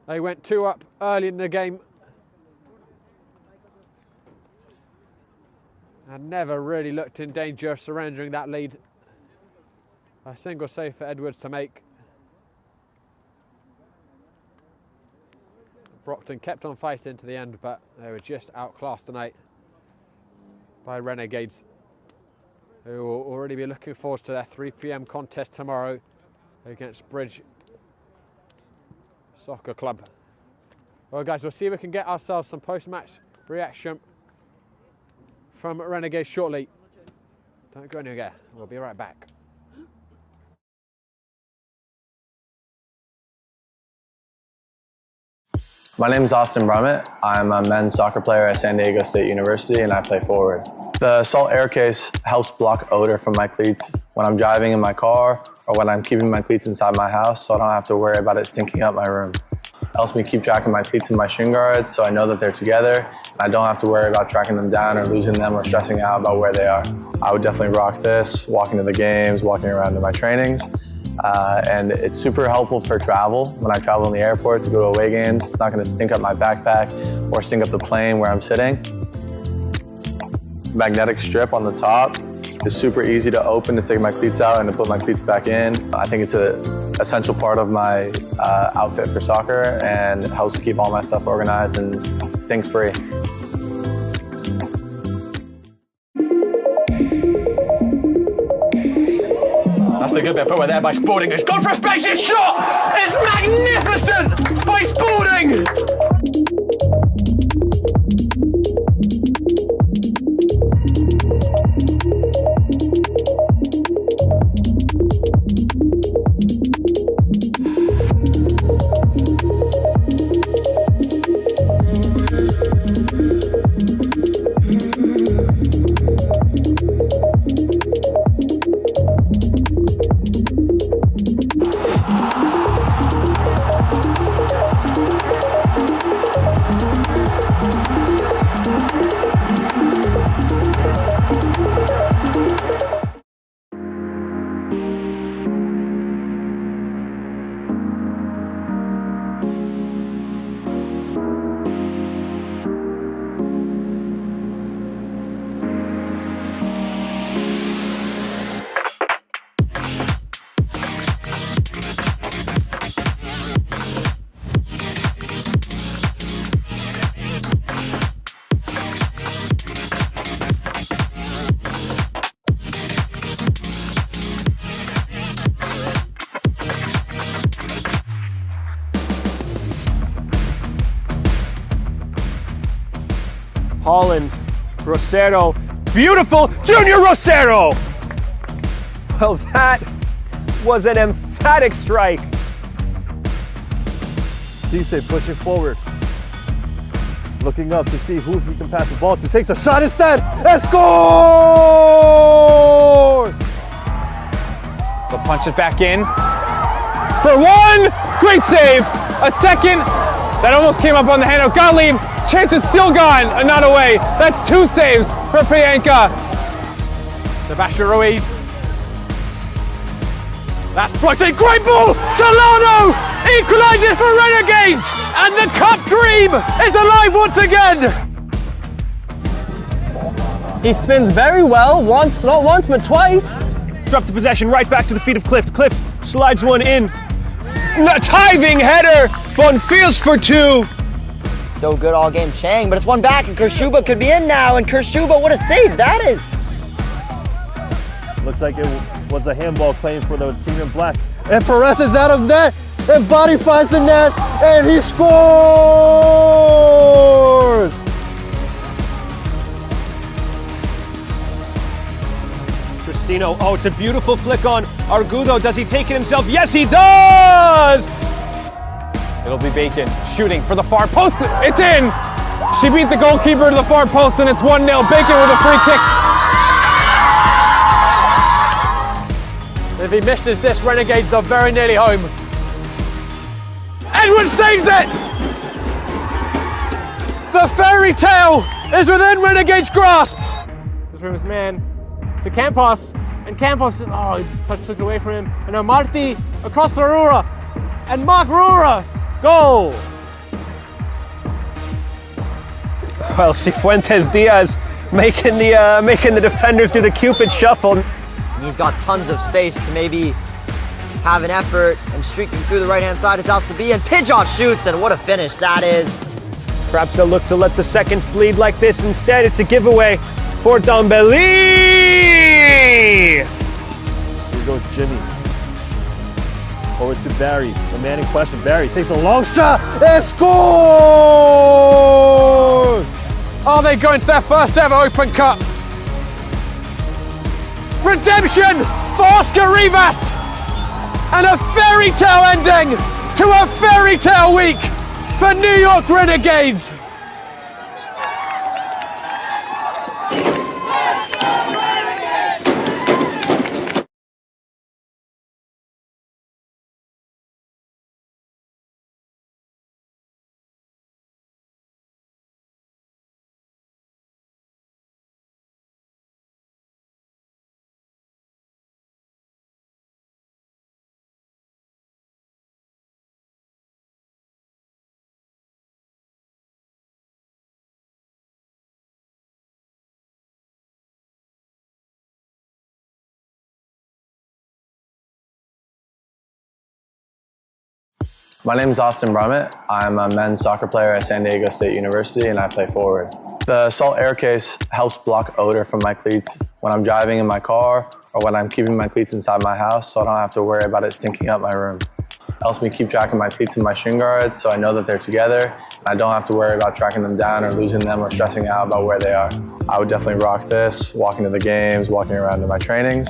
Speaker 1: They went 2 up early in the game and never really looked in danger of surrendering that lead. A single save for Edwards to make. Brockton kept on fighting to the end, but they were just outclassed tonight by Renegades, who will already be looking forward to their 3 p.m. contest tomorrow against Bridge Soccer Club. Well guys, we'll see if we can get ourselves some post-match reaction from Renegades shortly. Don't go anywhere, we'll be right back.
Speaker 4: My name is Austin Brummett. I'm a men's soccer player at San Diego State University and I play forward. The Salt Air Case helps block odor from my cleats when I'm driving in my car or when I'm keeping my cleats inside my house, so I don't have to worry about it stinking up my room. It helps me keep track of my cleats and my shin guards so I know that they're together and I don't have to worry about tracking them down or losing them or stressing out about where they are. I would definitely rock this, walking to the games, walking around to my trainings. And it's super helpful for travel. When I travel in the airport to go to away games, it's not going to stink up my backpack or stink up the plane where I'm sitting. Magnetic strip on the top is super easy to open to take my cleats out and to put my cleats back in. I think it's an essential part of my outfit for soccer and helps keep all my stuff organized and stink-free.
Speaker 1: That's a good bit of footwork there by Spalding. It's gone for a spacious shot! It's magnificent by Spalding!
Speaker 6: Holland, Rosero, beautiful Junior Rosero! Well, that was an emphatic strike.
Speaker 2: Cisse pushing forward, looking up to see who he can pass the ball to. Takes a shot instead and scores!
Speaker 3: They'll punch it back in for one. Great save. A second. That almost came up on the handle. Gottlieb, his chance is still gone, and not away. That's 2 saves for Pianka.
Speaker 1: Sebastian Ruiz. That's floating, great ball! Solano equalises for Renegades! And the cup dream is alive once again!
Speaker 7: He spins very well, once, not once, but twice.
Speaker 6: Drop the possession right back to the feet of Clift. Clift slides one in. Diving header. Bonfils for 2.
Speaker 8: So good all game, Chang, but it's one back, and Kershuba could be in now, and Kershuba, what a save that is!
Speaker 2: Looks like it was a handball claim for the team in black. And Perez is out of net, and Body finds the net, and he scores!
Speaker 6: Cristino, oh, it's a beautiful flick on Argudo. Does he take it himself? Yes, he does!
Speaker 3: It'll be Bacon shooting for the far post. It's in! She beat the goalkeeper to the far post, and it's 1-0. Bacon with a free kick.
Speaker 1: If he misses this, Renegades are very nearly home. Edward saves it! The fairy tale is within Renegades' grasp!
Speaker 9: This from his man to Campos, and Campos just, oh, he just took it away from him. And now Marti across to Rura, and Mark Rura, goal!
Speaker 6: Well, Cifuentes Diaz making the defenders do the Cupid shuffle.
Speaker 8: He's got tons of space to maybe have an effort, and streaking through the right-hand side is Alsabi, and Pidgeot shoots, and what a finish that is.
Speaker 6: Perhaps they'll look to let the seconds bleed like this. Instead, it's a giveaway for Dembele.
Speaker 2: Here goes Jimmy. Over to Barry, the man in question. Barry takes a long shot and scores!
Speaker 1: Are they going to their first ever Open Cup? Redemption for Oscar Rivas! And a fairy tale ending to a fairy tale week for New York Renegades!
Speaker 4: My name is Austin Brummett. I'm a men's soccer player at San Diego State University, and I play forward. The Salt Air Case helps block odor from my cleats when I'm driving in my car or when I'm keeping my cleats inside my house, so I don't have to worry about it stinking up my room. It helps me keep track of my cleats and my shin guards, so I know that they're together, and I don't have to worry about tracking them down or losing them or stressing out about where they are. I would definitely rock this, walking to the games, walking around to my trainings.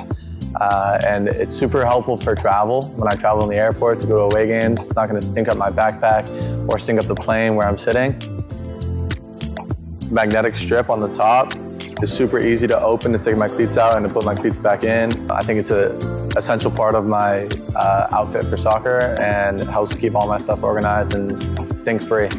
Speaker 4: And it's super helpful for travel. When I travel in the airport to go to away games, it's not going to stink up my backpack or stink up the plane where I'm sitting. Magnetic strip on the top is super easy to open to take my cleats out and to put my cleats back in. I think it's an essential part of my outfit for soccer and helps keep all my stuff organized and stink-free.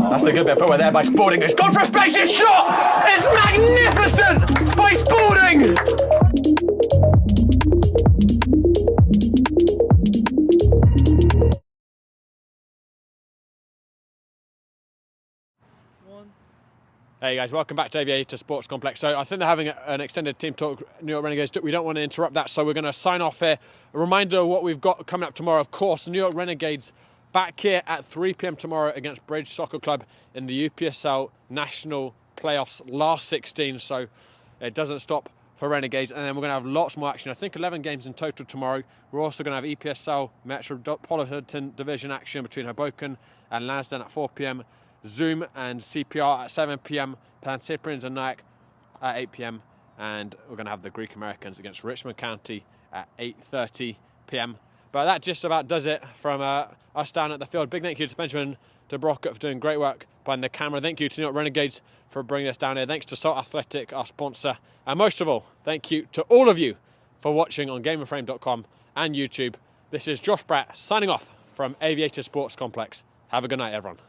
Speaker 1: That's a good bit of footwork there by Spalding. It's gone for a spaceship shot! It's magnificent by Spalding! Hey guys, welcome back to Aviator Sports Complex. So I think they're having an extended team talk, New York Renegades. We don't want to interrupt that, so we're going to sign off here. A reminder of what we've got coming up tomorrow. Of course, the New York Renegades back here at 3 p.m. tomorrow against Bridge Soccer Club in the UPSL National Playoffs last 16. So it doesn't stop for Renegades. And then we're going to have lots more action. I think 11 games in total tomorrow. We're also going to have EPSL Metropolitan Division action between Hoboken and Lansdowne at 4 p.m. Zoom and CPR at 7 p.m. Pan Cyprians and Nyack at 8 p.m. And we're going to have the Greek Americans against Richmond County at 8:30 p.m. But that just about does it from us down at the field. Big thank you to Benjamin de Brockton for doing great work behind the camera. Thank you to New York Renegades for bringing us down here. Thanks to Salt Athletic, our sponsor. And most of all, thank you to all of you for watching on gameandframe.com and YouTube. This is Josh Bratt signing off from Aviator Sports Complex. Have a good night, everyone.